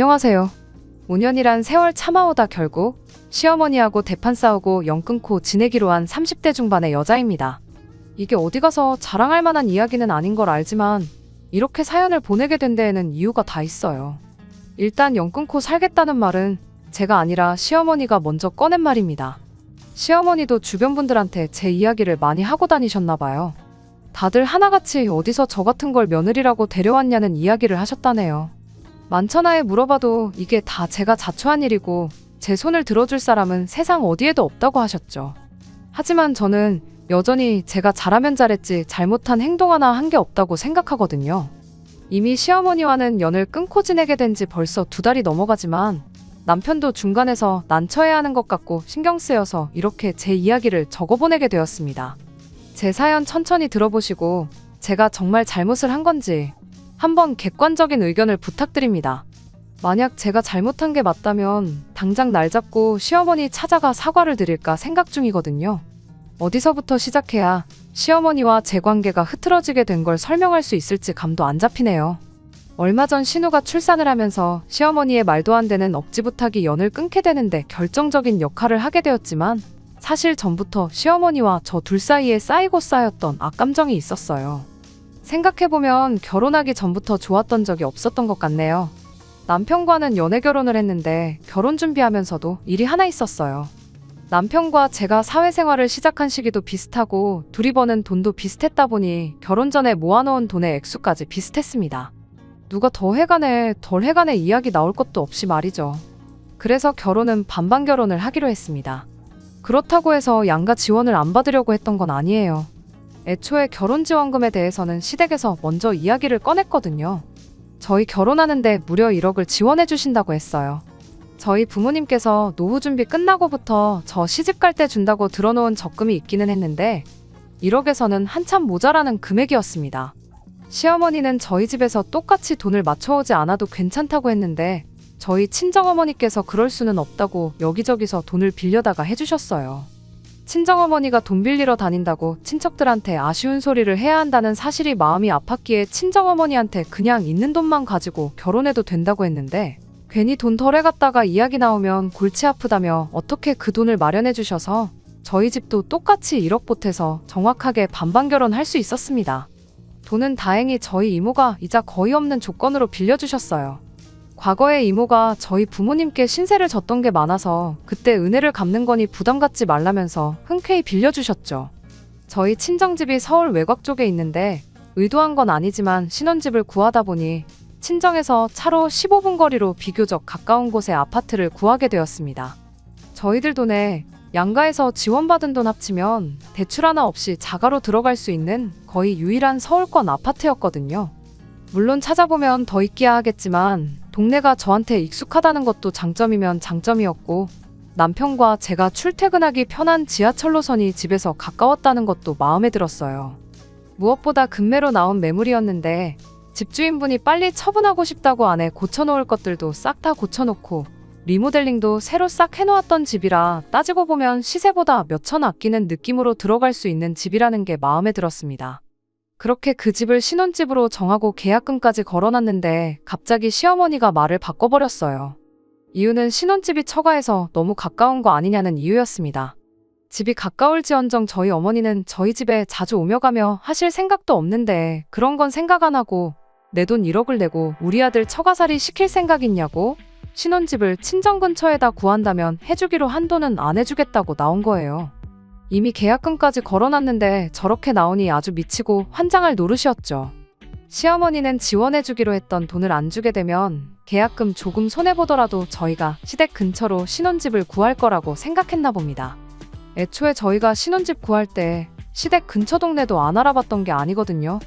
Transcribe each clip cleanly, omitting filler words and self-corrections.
안녕하세요. 5년이란 세월 참아오다 결국 시어머니하고 대판 싸우고 연 끊고 지내기로 한 30대 중반의 여자입니다. 이게 어디 가서 자랑할 만한 이야기는 아닌 걸 알지만 이렇게 사연을 보내게 된 데에는 이유가 다 있어요. 일단 연 끊고 살겠다는 말은 제가 아니라 시어머니가 먼저 꺼낸 말입니다. 시어머니도 주변 분들한테 제 이야기를 많이 하고 다니셨나 봐요. 다들 하나같이 어디서 저 같은 걸 며느리라고 데려왔냐는 이야기를 하셨다네요. 만천하에 물어봐도 이게 다 제가 자초한 일이고 제 손을 들어줄 사람은 세상 어디에도 없다고 하셨죠. 하지만 저는 여전히 제가 잘하면 잘했지 잘못한 행동 하나 한 게 없다고 생각하거든요. 이미 시어머니와는 연을 끊고 지내게 된 지 벌써 2달이 넘어가지만 남편도 중간에서 난처해야 하는 것 같고 신경 쓰여서 이렇게 제 이야기를 적어보내게 되었습니다. 제 사연 천천히 들어보시고 제가 정말 잘못을 한 건지 한번 객관적인 의견을 부탁드립니다. 만약 제가 잘못한 게 맞다면 당장 날 잡고 시어머니 찾아가 사과를 드릴까 생각 중이거든요. 어디서부터 시작해야 시어머니와 제 관계가 흐트러지게 된 걸 설명할 수 있을지 감도 안 잡히네요. 얼마 전 신우가 출산을 하면서 시어머니의 말도 안 되는 억지부탁이 연을 끊게 되는데 결정적인 역할을 하게 되었지만 사실 전부터 시어머니와 저 둘 사이에 쌓이고 쌓였던 악감정이 있었어요. 생각해보면 결혼하기 전부터 좋았던 적이 없었던 것 같네요. 남편과는 연애 결혼을 했는데 결혼 준비하면서도 일이 하나 있었어요. 남편과 제가 사회생활을 시작한 시기도 비슷하고 둘이 버는 돈도 비슷했다 보니 결혼 전에 모아놓은 돈의 액수까지 비슷했습니다. 누가 더 해가네 덜 해가네 이야기 나올 것도 없이 말이죠. 그래서 결혼은 반반 결혼을 하기로 했습니다. 그렇다고 해서 양가 지원을 안 받으려고 했던 건 아니에요. 애초에 결혼 지원금에 대해서는 시댁에서 먼저 이야기를 꺼냈거든요. 저희 결혼하는데 무려 1억을 지원해 주신다고 했어요. 저희 부모님께서 노후 준비 끝나고부터 저 시집 갈 때 준다고 들어놓은 적금이 있기는 했는데 1억에서는 한참 모자라는 금액이었습니다. 시어머니는 저희 집에서 똑같이 돈을 맞춰오지 않아도 괜찮다고 했는데 저희 친정어머니께서 그럴 수는 없다고 여기저기서 돈을 빌려다가 해주셨어요. 친정어머니가 돈 빌리러 다닌다고 친척들한테 아쉬운 소리를 해야 한다는 사실이 마음이 아팠기에 친정어머니한테 그냥 있는 돈만 가지고 결혼해도 된다고 했는데 괜히 돈 덜 해갔다가 이야기 나오면 골치 아프다며 어떻게 그 돈을 마련해 주셔서 저희 집도 똑같이 1억 보태서 정확하게 반반 결혼할 수 있었습니다. 돈은 다행히 저희 이모가 이자 거의 없는 조건으로 빌려주셨어요. 과거에 이모가 저희 부모님께 신세를 졌던 게 많아서 그때 은혜를 갚는 거니 부담 갖지 말라면서 흔쾌히 빌려주셨죠. 저희 친정집이 서울 외곽 쪽에 있는데 의도한 건 아니지만 신혼집을 구하다 보니 친정에서 차로 15분 거리로 비교적 가까운 곳에 아파트를 구하게 되었습니다. 저희들 돈에 양가에서 지원받은 돈 합치면 대출 하나 없이 자가로 들어갈 수 있는 거의 유일한 서울권 아파트였거든요. 물론 찾아보면 더 있기야 하겠지만 동네가 저한테 익숙하다는 것도 장점이면 장점이었고 남편과 제가 출퇴근하기 편한 지하철 노선이 집에서 가까웠다는 것도 마음에 들었어요. 무엇보다 금매로 나온 매물이었는데 집주인분이 빨리 처분하고 싶다고 안에 고쳐놓을 것들도 싹 다 고쳐놓고 리모델링도 새로 싹 해놓았던 집이라 따지고 보면 시세보다 몇천 아끼는 느낌으로 들어갈 수 있는 집이라는 게 마음에 들었습니다. 그렇게 그 집을 신혼집으로 정하고 계약금까지 걸어놨는데 갑자기 시어머니가 말을 바꿔버렸어요. 이유는 신혼집이 처가에서 너무 가까운 거 아니냐는 이유였습니다. 집이 가까울지언정 저희 어머니는 저희 집에 자주 오며 가며 하실 생각도 없는데 그런 건 생각 안 하고 내 돈 1억을 내고 우리 아들 처가살이 시킬 생각 있냐고 신혼집을 친정 근처에다 구한다면 해주기로 한 돈은 안 해주겠다고 나온 거예요. 이미 계약금까지 걸어놨는데 저렇게 나오니 아주 미치고 환장할 노릇이었죠. 시어머니는 지원해주기로 했던 돈을 안 주게 되면 계약금 조금 손해보더라도 저희가 시댁 근처로 신혼집을 구할 거라고 생각했나 봅니다. 애초에 저희가 신혼집 구할 때 시댁 근처 동네도 안 알아봤던 게 아니거든요.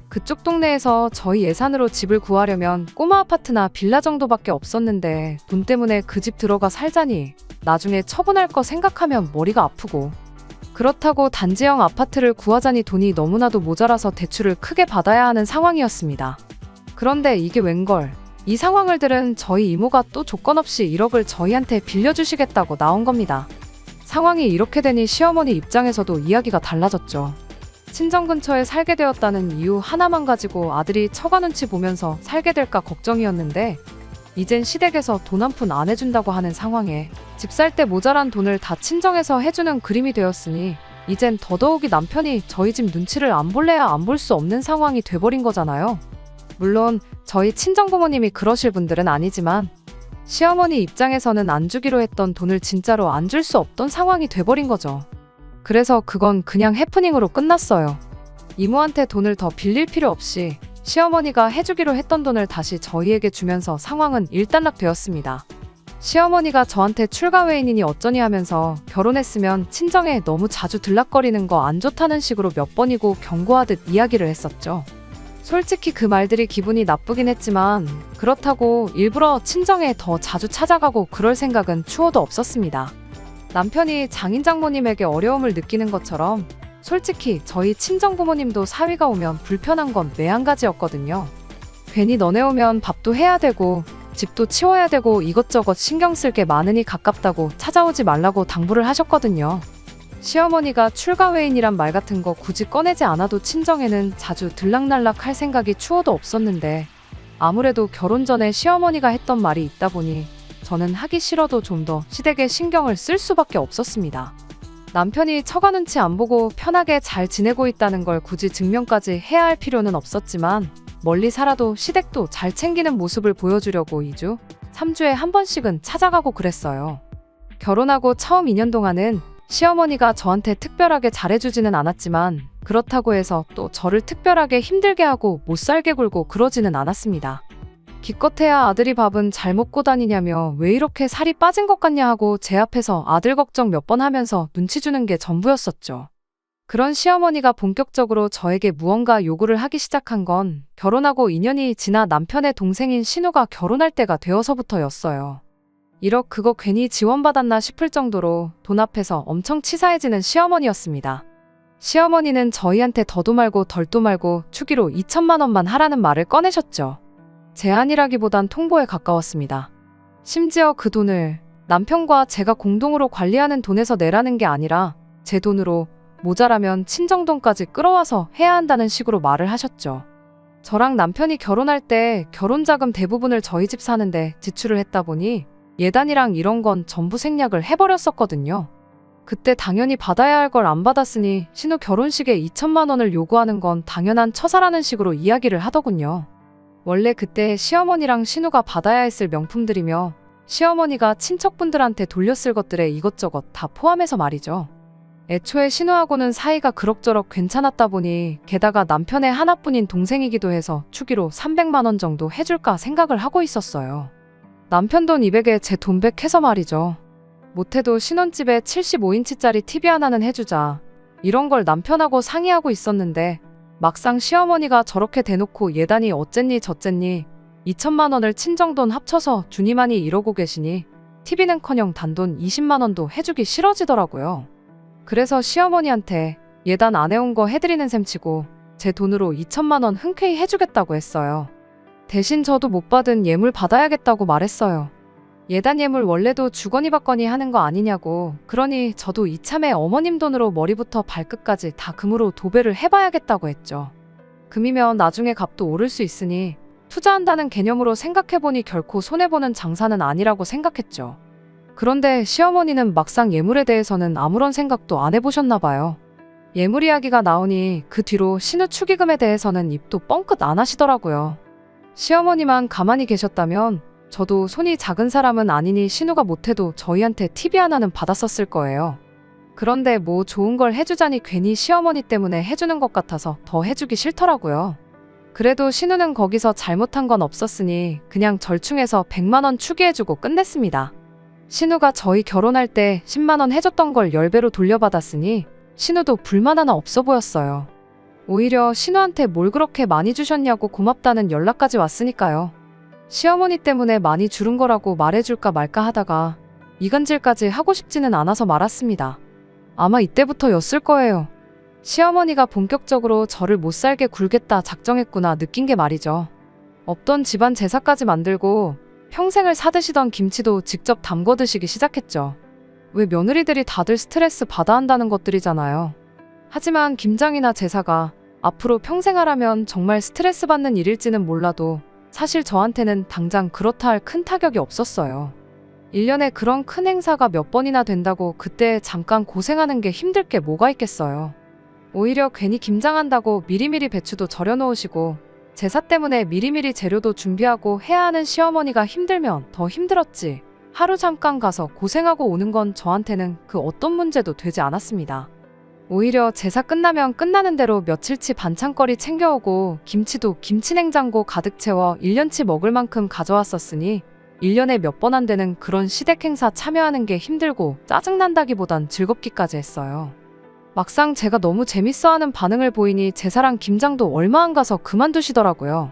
그쪽 동네에서 저희 예산으로 집을 구하려면 꼬마 아파트나 빌라 정도밖에 없었는데 돈 때문에 그 집 들어가 살자니 나중에 처분할 거 생각하면 머리가 아프고 그렇다고 단지형 아파트를 구하자니 돈이 너무나도 모자라서 대출을 크게 받아야 하는 상황이었습니다. 그런데 이게 웬걸 이 상황을 들은 저희 이모가 또 조건 없이 1억을 저희한테 빌려주시겠다고 나온 겁니다. 상황이 이렇게 되니 시어머니 입장에서도 이야기가 달라졌죠. 친정 근처에 살게 되었다는 이유 하나만 가지고 아들이 처가 눈치 보면서 살게 될까 걱정이었는데 이젠 시댁에서 돈 한 푼 안 해준다고 하는 상황에 집 살 때 모자란 돈을 다 친정에서 해주는 그림이 되었으니 이젠 더더욱이 남편이 저희 집 눈치를 안 볼래야 안 볼 수 없는 상황이 돼버린 거잖아요. 물론 저희 친정부모님이 그러실 분들은 아니지만 시어머니 입장에서는 안 주기로 했던 돈을 진짜로 안 줄 수 없던 상황이 돼버린 거죠. 그래서 그건 그냥 해프닝으로 끝났어요. 이모한테 돈을 더 빌릴 필요 없이 시어머니가 해주기로 했던 돈을 다시 저희에게 주면서 상황은 일단락되었습니다. 시어머니가 저한테 출가 외인이니 어쩌니 하면서 결혼했으면 친정에 너무 자주 들락거리는 거 안 좋다는 식으로 몇 번이고 경고하듯 이야기를 했었죠. 솔직히 그 말들이 기분이 나쁘긴 했지만 그렇다고 일부러 친정에 더 자주 찾아가고 그럴 생각은 추호도 없었습니다. 남편이 장인 장모님에게 어려움을 느끼는 것처럼 솔직히 저희 친정부모님도 사위가 오면 불편한 건 매한가지였거든요. 괜히 너네 오면 밥도 해야 되고 집도 치워야 되고 이것저것 신경 쓸 게 많으니 가깝다고 찾아오지 말라고 당부를 하셨거든요. 시어머니가 출가 외인이란 말 같은 거 굳이 꺼내지 않아도 친정에는 자주 들락날락 할 생각이 추호도 없었는데 아무래도 결혼 전에 시어머니가 했던 말이 있다 보니 저는 하기 싫어도 좀 더 시댁에 신경을 쓸 수밖에 없었습니다. 남편이 처가 눈치 안 보고 편하게 잘 지내고 있다는 걸 굳이 증명까지 해야 할 필요는 없었지만 멀리 살아도 시댁도 잘 챙기는 모습을 보여주려고 2주, 3주에 한 번씩은 찾아가고 그랬어요. 결혼하고 처음 2년 동안은 시어머니가 저한테 특별하게 잘해주지는 않았지만 그렇다고 해서 또 저를 특별하게 힘들게 하고 못 살게 굴고 그러지는 않았습니다. 기껏해야 아들이 밥은 잘 먹고 다니냐며 왜 이렇게 살이 빠진 것 같냐 하고 제 앞에서 아들 걱정 몇 번 하면서 눈치 주는 게 전부였었죠. 그런 시어머니가 본격적으로 저에게 무언가 요구를 하기 시작한 건 결혼하고 2년이 지나 남편의 동생인 신우가 결혼할 때가 되어서부터였어요. 1억 그거 괜히 지원받았나 싶을 정도로 돈 앞에서 엄청 치사해지는 시어머니였습니다. 시어머니는 저희한테 더도 말고 덜도 말고 축의로 2천만 원만 하라는 말을 꺼내셨죠. 제안이라기보단 통보에 가까웠습니다. 심지어 그 돈을 남편과 제가 공동으로 관리하는 돈에서 내라는 게 아니라 제 돈으로 모자라면 친정돈까지 끌어와서 해야 한다는 식으로 말을 하셨죠. 저랑 남편이 결혼할 때 결혼자금 대부분을 저희 집 사는데 지출을 했다 보니 예단이랑 이런 건 전부 생략을 해버렸었거든요. 그때 당연히 받아야 할 걸 안 받았으니 신우 결혼식에 2천만 원을 요구하는 건 당연한 처사라는 식으로 이야기를 하더군요. 원래 그때 시어머니랑 신우가 받아야 했을 명품들이며 시어머니가 친척분들한테 돌렸을 것들에 이것저것 다 포함해서 말이죠. 애초에 신우하고는 사이가 그럭저럭 괜찮았다 보니 게다가 남편의 하나뿐인 동생이기도 해서 축의로 300만 원 정도 해줄까 생각을 하고 있었어요. 남편 돈 200에 제 돈 100 해서 말이죠. 못해도 신혼집에 75인치짜리 TV 하나는 해주자. 이런 걸 남편하고 상의하고 있었는데 막상 시어머니가 저렇게 대놓고 예단이 어쨌니 저쨌니 2천만 원을 친정돈 합쳐서 주니마니 이러고 계시니 TV는커녕 단돈 20만 원도 해주기 싫어지더라고요. 그래서 시어머니한테 예단 안 해온 거 해드리는 셈치고 제 돈으로 2천만 원 흔쾌히 해주겠다고 했어요. 대신 저도 못 받은 예물 받아야겠다고 말했어요. 예단 예물 원래도 주거니 받거니 하는 거 아니냐고. 그러니 저도 이참에 어머님 돈으로 머리부터 발끝까지 다 금으로 도배를 해봐야겠다고 했죠. 금이면 나중에 값도 오를 수 있으니 투자한다는 개념으로 생각해보니 결코 손해보는 장사는 아니라고 생각했죠. 그런데 시어머니는 막상 예물에 대해서는 아무런 생각도 안 해보셨나 봐요. 예물 이야기가 나오니 그 뒤로 신우 축의금에 대해서는 입도 뻥끗 안 하시더라고요. 시어머니만 가만히 계셨다면 저도 손이 작은 사람은 아니니 신우가 못해도 저희한테 TV 하나는 받았었을 거예요. 그런데 뭐 좋은 걸 해주자니 괜히 시어머니 때문에 해주는 것 같아서 더 해주기 싫더라고요. 그래도 신우는 거기서 잘못한 건 없었으니 그냥 절충해서 100만 원 축의해주고 끝냈습니다. 신우가 저희 결혼할 때 10만 원 해줬던 걸 10배로 돌려받았으니 신우도 불만 하나 없어 보였어요. 오히려 신우한테 뭘 그렇게 많이 주셨냐고 고맙다는 연락까지 왔으니까요. 시어머니 때문에 많이 줄은 거라고 말해줄까 말까 하다가 이간질까지 하고 싶지는 않아서 말았습니다. 아마 이때부터였을 거예요. 시어머니가 본격적으로 저를 못살게 굴겠다 작정했구나 느낀 게 말이죠. 없던 집안 제사까지 만들고 평생을 사드시던 김치도 직접 담궈 드시기 시작했죠. 왜 며느리들이 다들 스트레스 받아 한다는 것들이잖아요. 하지만 김장이나 제사가 앞으로 평생 하라면 정말 스트레스 받는 일일지는 몰라도 사실 저한테는 당장 그렇다 할 큰 타격이 없었어요. 1년에 그런 큰 행사가 몇 번이나 된다고 그때 잠깐 고생하는 게 힘들 게 뭐가 있겠어요. 오히려 괜히 김장한다고 미리미리 배추도 절여 놓으시고 제사 때문에 미리미리 재료도 준비하고 해야 하는 시어머니가 힘들면 더 힘들었지. 하루 잠깐 가서 고생하고 오는 건 저한테는 그 어떤 문제도 되지 않았습니다. 오히려 제사 끝나면 끝나는 대로 며칠치 반찬거리 챙겨오고 김치도 김치냉장고 가득 채워 1년치 먹을 만큼 가져왔었으니 1년에 몇 번 안 되는 그런 시댁 행사 참여하는 게 힘들고 짜증난다기보단 즐겁기까지 했어요. 막상 제가 너무 재밌어하는 반응을 보이니 제사랑 김장도 얼마 안 가서 그만두시더라고요.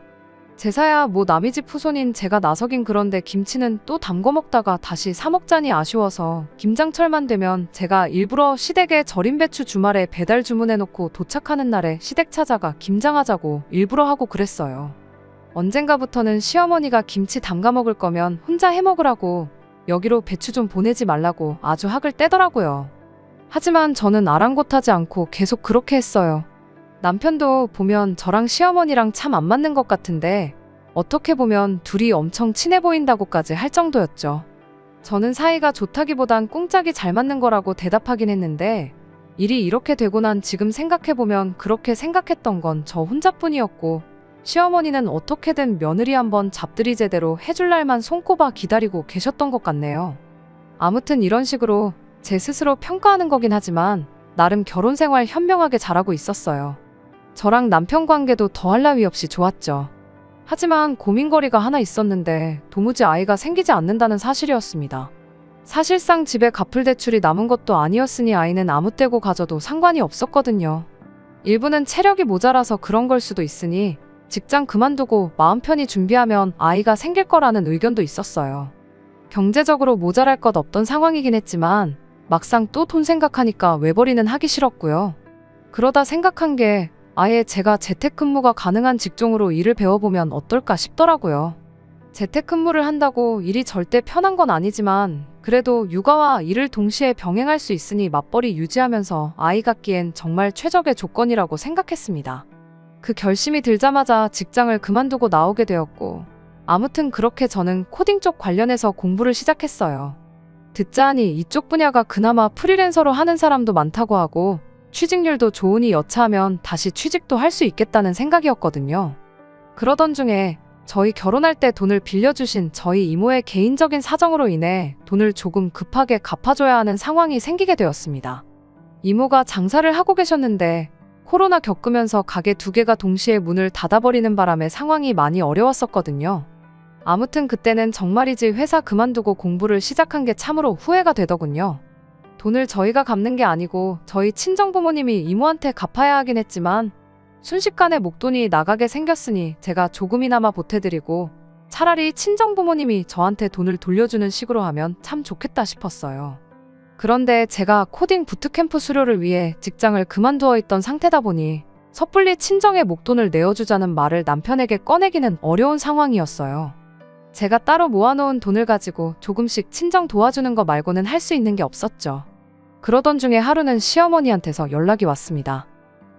제사야 뭐 남의 집 후손인 제가 나서긴 그런데 김치는 또 담궈 먹다가 다시 사 먹자니 아쉬워서 김장철만 되면 제가 일부러 시댁에 절인 배추 주말에 배달 주문해놓고 도착하는 날에 시댁 찾아가 김장하자고 일부러 하고 그랬어요. 언젠가부터는 시어머니가 김치 담가 먹을 거면 혼자 해 먹으라고 여기로 배추 좀 보내지 말라고 아주 학을 떼더라고요. 하지만 저는 아랑곳하지 않고 계속 그렇게 했어요. 남편도 보면 저랑 시어머니랑 참 안 맞는 것 같은데 어떻게 보면 둘이 엄청 친해 보인다고까지 할 정도였죠. 저는 사이가 좋다기보단 꿍짝이 잘 맞는 거라고 대답하긴 했는데 일이 이렇게 되고 난 지금 생각해보면 그렇게 생각했던 건 저 혼자뿐이었고 시어머니는 어떻게든 며느리 한번 잡들이 제대로 해줄 날만 손꼽아 기다리고 계셨던 것 같네요. 아무튼 이런 식으로 제 스스로 평가하는 거긴 하지만 나름 결혼 생활 현명하게 잘하고 있었어요. 저랑 남편 관계도 더할 나위 없이 좋았죠. 하지만 고민거리가 하나 있었는데 도무지 아이가 생기지 않는다는 사실이었습니다. 사실상 집에 갚을 대출이 남은 것도 아니었으니 아이는 아무 때고 가져도 상관이 없었거든요. 일부는 체력이 모자라서 그런 걸 수도 있으니 직장 그만두고 마음 편히 준비하면 아이가 생길 거라는 의견도 있었어요. 경제적으로 모자랄 것 없던 상황이긴 했지만 막상 또 돈 생각하니까 외벌이는 하기 싫었고요. 그러다 생각한 게 아예 제가 재택근무가 가능한 직종으로 일을 배워보면 어떨까 싶더라고요. 재택근무를 한다고 일이 절대 편한 건 아니지만 그래도 육아와 일을 동시에 병행할 수 있으니 맞벌이 유지하면서 아이 갖기엔 정말 최적의 조건이라고 생각했습니다. 그 결심이 들자마자 직장을 그만두고 나오게 되었고 아무튼 그렇게 저는 코딩 쪽 관련해서 공부를 시작했어요. 듣자 하니 이쪽 분야가 그나마 프리랜서로 하는 사람도 많다고 하고 취직률도 좋으니 여차하면 다시 취직도 할 수 있겠다는 생각이었거든요. 그러던 중에 저희 결혼할 때 돈을 빌려주신 저희 이모의 개인적인 사정으로 인해 돈을 조금 급하게 갚아줘야 하는 상황이 생기게 되었습니다. 이모가 장사를 하고 계셨는데 코로나 겪으면서 가게 2개가 동시에 문을 닫아버리는 바람에 상황이 많이 어려웠었거든요. 아무튼 그때는 정말이지 회사 그만두고 공부를 시작한 게 참으로 후회가 되더군요. 돈을 저희가 갚는 게 아니고 저희 친정부모님이 이모한테 갚아야 하긴 했지만 순식간에 목돈이 나가게 생겼으니 제가 조금이나마 보태드리고 차라리 친정부모님이 저한테 돈을 돌려주는 식으로 하면 참 좋겠다 싶었어요. 그런데 제가 코딩 부트캠프 수료를 위해 직장을 그만두어 있던 상태다 보니 섣불리 친정에 목돈을 내어주자는 말을 남편에게 꺼내기는 어려운 상황이었어요. 제가 따로 모아놓은 돈을 가지고 조금씩 친정 도와주는 거 말고는 할 수 있는 게 없었죠. 그러던 중에 하루는 시어머니한테서 연락이 왔습니다.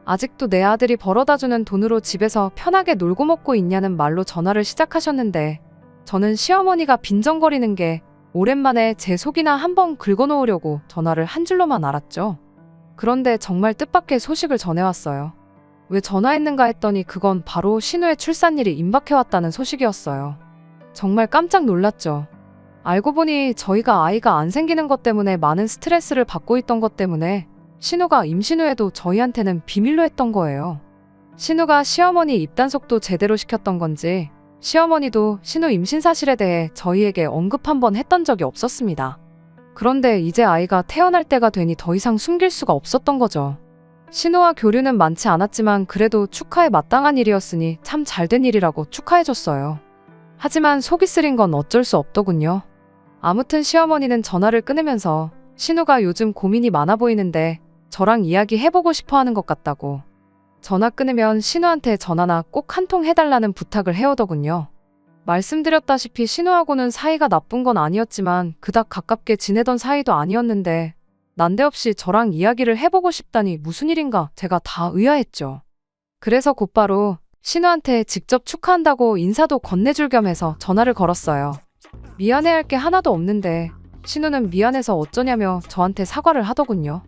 아직도 내 아들이 벌어다주는 돈으로 집에서 편하게 놀고 먹고 있냐는 말로 전화를 시작하셨는데 저는 시어머니가 빈정거리는 게 오랜만에 제 속이나 한번 긁어놓으려고 전화를 한 줄로만 알았죠. 그런데 정말 뜻밖의 소식을 전해왔어요. 왜 전화했는가 했더니 그건 바로 신우의 출산일이 임박해왔다는 소식이었어요. 정말 깜짝 놀랐죠. 알고 보니 저희가 아이가 안 생기는 것 때문에 많은 스트레스를 받고 있던 것 때문에 신우가 임신 후에도 저희한테는 비밀로 했던 거예요. 신우가 시어머니 입단속도 제대로 시켰던 건지 시어머니도 신우 임신 사실에 대해 저희에게 언급 한 번 했던 적이 없었습니다. 그런데 이제 아이가 태어날 때가 되니 더 이상 숨길 수가 없었던 거죠. 신우와 교류는 많지 않았지만 그래도 축하에 마땅한 일이었으니 참 잘된 일이라고 축하해줬어요. 하지만 속이 쓰린 건 어쩔 수 없더군요. 아무튼 시어머니는 전화를 끊으면서 신우가 요즘 고민이 많아 보이는데 저랑 이야기해보고 싶어 하는 것 같다고. 전화 끊으면 신우한테 전화나 꼭 한 통 해달라는 부탁을 해오더군요. 말씀드렸다시피 신우하고는 사이가 나쁜 건 아니었지만 그닥 가깝게 지내던 사이도 아니었는데 난데없이 저랑 이야기를 해보고 싶다니 무슨 일인가 제가 다 의아했죠. 그래서 곧바로 신우한테 직접 축하한다고 인사도 건네줄 겸 해서 전화를 걸었어요. 미안해할 게 하나도 없는데 신우는 미안해서 어쩌냐며 저한테 사과를 하더군요.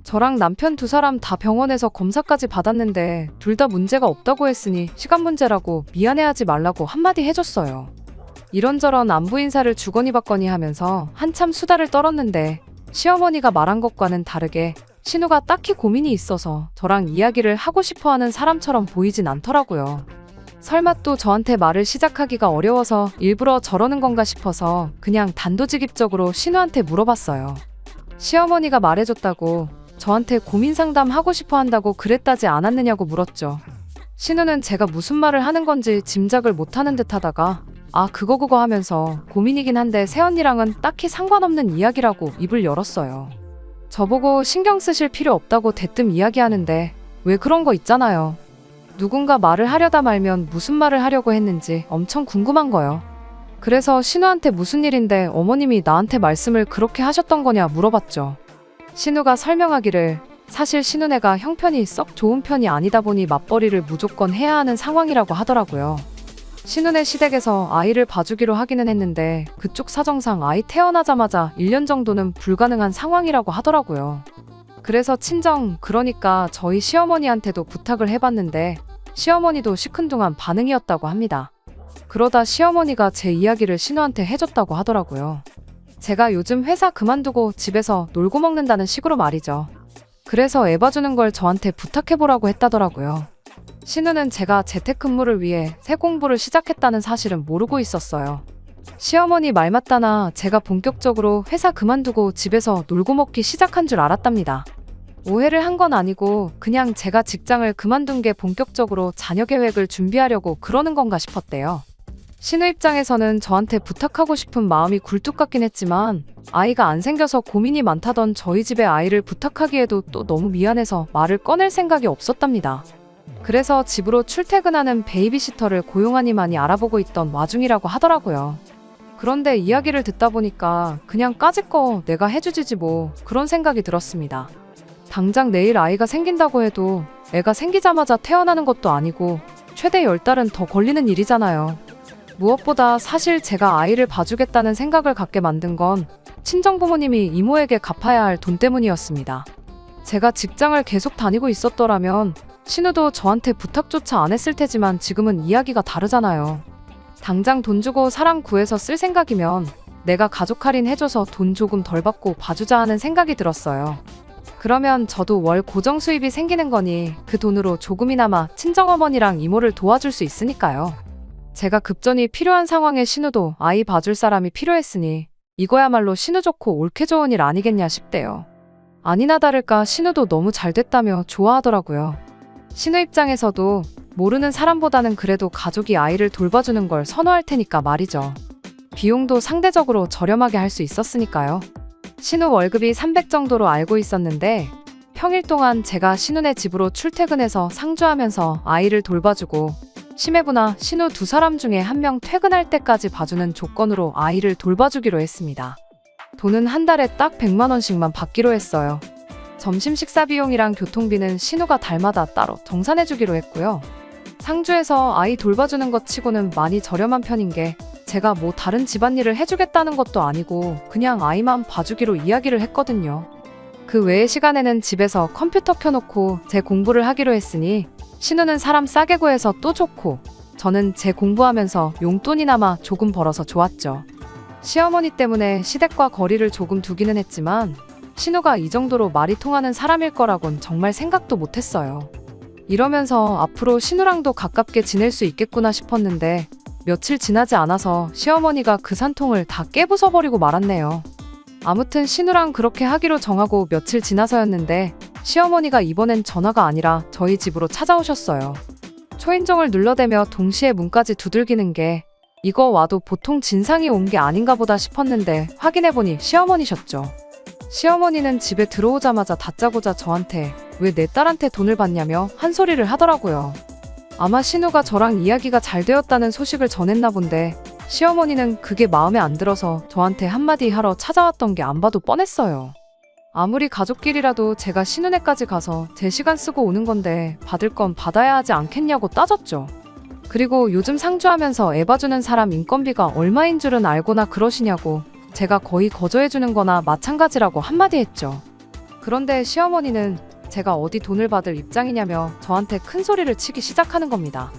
저랑 남편 두 사람 다 병원에서 검사까지 받았는데 둘 다 문제가 없다고 했으니 시간 문제라고 미안해하지 말라고 한마디 해줬어요. 이런저런 안부 인사를 주거니 받거니 하면서 한참 수다를 떨었는데 시어머니가 말한 것과는 다르게 신우가 딱히 고민이 있어서 저랑 이야기를 하고 싶어하는 사람처럼 보이진 않더라고요. 설마 또 저한테 말을 시작하기가 어려워서 일부러 저러는 건가 싶어서 그냥 단도직입적으로 신우한테 물어봤어요. 시어머니가 말해줬다고 저한테 고민 상담하고 싶어 한다고 그랬다지 않았느냐고 물었죠. 신우는 제가 무슨 말을 하는 건지 짐작을 못하는 듯 하다가 그거 하면서 고민이긴 한데 새언니랑은 딱히 상관없는 이야기라고 입을 열었어요. 저보고 신경 쓰실 필요 없다고 대뜸 이야기하는데 왜 그런 거 있잖아요. 누군가 말을 하려다 말면 무슨 말을 하려고 했는지 엄청 궁금한 거요. 그래서 신우한테 무슨 일인데 어머님이 나한테 말씀을 그렇게 하셨던 거냐 물어봤죠. 신우가 설명하기를 사실 신우네가 형편이 썩 좋은 편이 아니다 보니 맞벌이를 무조건 해야 하는 상황이라고 하더라고요. 신우네 시댁에서 아이를 봐주기로 하기는 했는데 그쪽 사정상 아이 태어나자마자 1년 정도는 불가능한 상황이라고 하더라고요. 그래서 친정, 그러니까 저희 시어머니한테도 부탁을 해봤는데 시어머니도 시큰둥한 반응이었다고 합니다. 그러다 시어머니가 제 이야기를 신우한테 해줬다고 하더라고요. 제가 요즘 회사 그만두고 집에서 놀고 먹는다는 식으로 말이죠. 그래서 애 봐주는 걸 저한테 부탁해보라고 했다더라고요. 신우는 제가 재택근무를 위해 새 공부를 시작했다는 사실은 모르고 있었어요. 시어머니 말 맞다나 제가 본격적으로 회사 그만두고 집에서 놀고 먹기 시작한 줄 알았답니다. 오해를 한 건 아니고 그냥 제가 직장을 그만둔 게 본격적으로 자녀 계획을 준비하려고 그러는 건가 싶었대요. 신우 입장에서는 저한테 부탁하고 싶은 마음이 굴뚝 같긴 했지만 아이가 안 생겨서 고민이 많다던 저희 집에 아이를 부탁하기에도 또 너무 미안해서 말을 꺼낼 생각이 없었답니다. 그래서 집으로 출퇴근하는 베이비시터를 고용하니만이 알아보고 있던 와중이라고 하더라고요. 그런데 이야기를 듣다 보니까 그냥 까짓 거 내가 해주지지 뭐 그런 생각이 들었습니다. 당장 내일 아이가 생긴다고 해도 애가 생기자마자 태어나는 것도 아니고 최대 10달은 더 걸리는 일이잖아요. 무엇보다 사실 제가 아이를 봐주겠다는 생각을 갖게 만든 건 친정부모님이 이모에게 갚아야 할 돈 때문이었습니다. 제가 직장을 계속 다니고 있었더라면 신우도 저한테 부탁조차 안 했을 테지만 지금은 이야기가 다르잖아요. 당장 돈 주고 사람 구해서 쓸 생각이면 내가 가족 할인 해줘서 돈 조금 덜 받고 봐주자 하는 생각이 들었어요. 그러면 저도 월 고정 수입이 생기는 거니 그 돈으로 조금이나마 친정어머니랑 이모를 도와줄 수 있으니까요. 제가 급전이 필요한 상황에 신우도 아이 봐줄 사람이 필요했으니 이거야말로 신우 좋고 옳게 좋은 일 아니겠냐 싶대요. 아니나 다를까 신우도 너무 잘 됐다며 좋아하더라고요. 신우 입장에서도 모르는 사람보다는 그래도 가족이 아이를 돌봐주는 걸 선호할 테니까 말이죠. 비용도 상대적으로 저렴하게 할 수 있었으니까요. 신우 월급이 300 정도로 알고 있었는데 평일 동안 제가 신우네 집으로 출퇴근해서 상주하면서 아이를 돌봐주고 심해부나 신우 두 사람 중에 한 명 퇴근할 때까지 봐주는 조건으로 아이를 돌봐주기로 했습니다. 돈은 한 달에 딱 100만 원씩만 받기로 했어요. 점심 식사 비용이랑 교통비는 신우가 달마다 따로 정산해주기로 했고요. 상주에서 아이 돌봐주는 것 치고는 많이 저렴한 편인 게 제가 뭐 다른 집안일을 해주겠다는 것도 아니고 그냥 아이만 봐주기로 이야기를 했거든요. 그 외의 시간에는 집에서 컴퓨터 켜놓고 제 공부를 하기로 했으니 신우는 사람 싸게 구해서 또 좋고 저는 제 공부하면서 용돈이나마 조금 벌어서 좋았죠. 시어머니 때문에 시댁과 거리를 조금 두기는 했지만 신우가 이 정도로 말이 통하는 사람일 거라곤 정말 생각도 못했어요. 이러면서 앞으로 신우랑도 가깝게 지낼 수 있겠구나 싶었는데 며칠 지나지 않아서 시어머니가 그 산통을 다 깨부숴버리고 말았네요. 아무튼 신우랑 그렇게 하기로 정하고 며칠 지나서였는데 시어머니가 이번엔 전화가 아니라 저희 집으로 찾아오셨어요. 초인종을 눌러대며 동시에 문까지 두들기는 게 이거 와도 보통 진상이 온 게 아닌가 보다 싶었는데 확인해보니 시어머니셨죠. 시어머니는 집에 들어오자마자 다짜고짜 저한테 왜 내 딸한테 돈을 받냐며 한 소리를 하더라고요. 아마 신우가 저랑 이야기가 잘 되었다는 소식을 전했나 본데 시어머니는 그게 마음에 안 들어서 저한테 한마디 하러 찾아왔던 게 안 봐도 뻔했어요. 아무리 가족끼리라도 제가 신우네까지 가서 제 시간 쓰고 오는 건데 받을 건 받아야 하지 않겠냐고 따졌죠. 그리고 요즘 상주하면서 애 봐주는 사람 인건비가 얼마인 줄은 알고나 그러시냐고 제가 거의 거저해주는 거나 마찬가지라고 한마디 했죠. 그런데 시어머니는 제가 어디 돈을 받을 입장이냐며 저한테 큰 소리를 치기 시작하는 겁니다.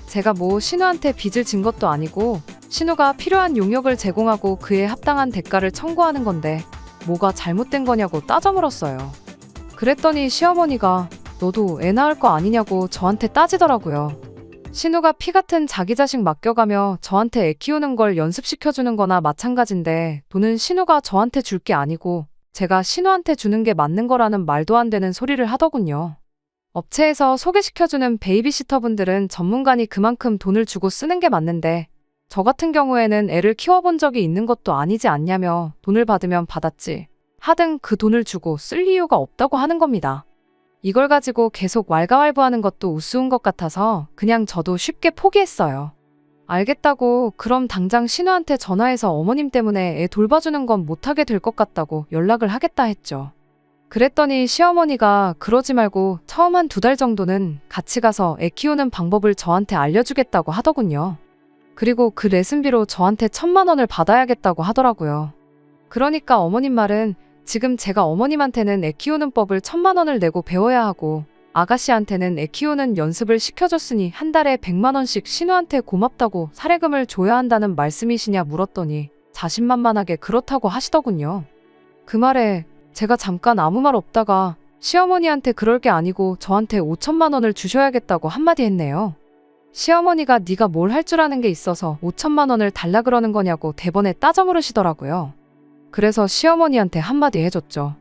제가 뭐 신우한테 빚을 진 것도 아니고 신우가 필요한 용역을 제공하고 그에 합당한 대가를 청구하는 건데 뭐가 잘못된 거냐고 따져 물었어요. 그랬더니 시어머니가 너도 애 낳을 거 아니냐고 저한테 따지더라고요. 신우가 피 같은 자기 자식 맡겨가며 저한테 애 키우는 걸 연습시켜주는 거나 마찬가지인데 돈은 신우가 저한테 줄 게 아니고 제가 신우한테 주는 게 맞는 거라는 말도 안 되는 소리를 하더군요. 업체에서 소개시켜주는 베이비시터분들은 전문가니 그만큼 돈을 주고 쓰는 게 맞는데 저 같은 경우에는 애를 키워본 적이 있는 것도 아니지 않냐며 돈을 받으면 받았지 하등 그 돈을 주고 쓸 이유가 없다고 하는 겁니다. 이걸 가지고 계속 왈가왈부하는 것도 우스운 것 같아서 그냥 저도 쉽게 포기했어요. 알겠다고 그럼 당장 신우한테 전화해서 어머님 때문에 애 돌봐주는 건 못하게 될 것 같다고 연락을 하겠다 했죠. 그랬더니 시어머니가 그러지 말고 처음 한 2달 정도는 같이 가서 애 키우는 방법을 저한테 알려주겠다고 하더군요. 그리고 그 레슨비로 저한테 1,000만 원을 받아야겠다고 하더라고요. 그러니까 어머님 말은 지금 제가 어머님한테는 애 키우는 법을 1,000만 원을 내고 배워야 하고 아가씨한테는 애 키우는 연습을 시켜줬으니 한 달에 100만 원씩 신우한테 고맙다고 사례금을 줘야 한다는 말씀이시냐 물었더니 자신만만하게 그렇다고 하시더군요. 그 말에 제가 잠깐 아무 말 없다가 시어머니한테 그럴 게 아니고 저한테 5,000만 원을 주셔야겠다고 한마디 했네요. 시어머니가 네가 뭘 할 줄 아는 게 있어서 5,000만 원을 달라 그러는 거냐고 대번에 따져 물으시더라고요. 그래서 시어머니한테 한마디 해줬죠.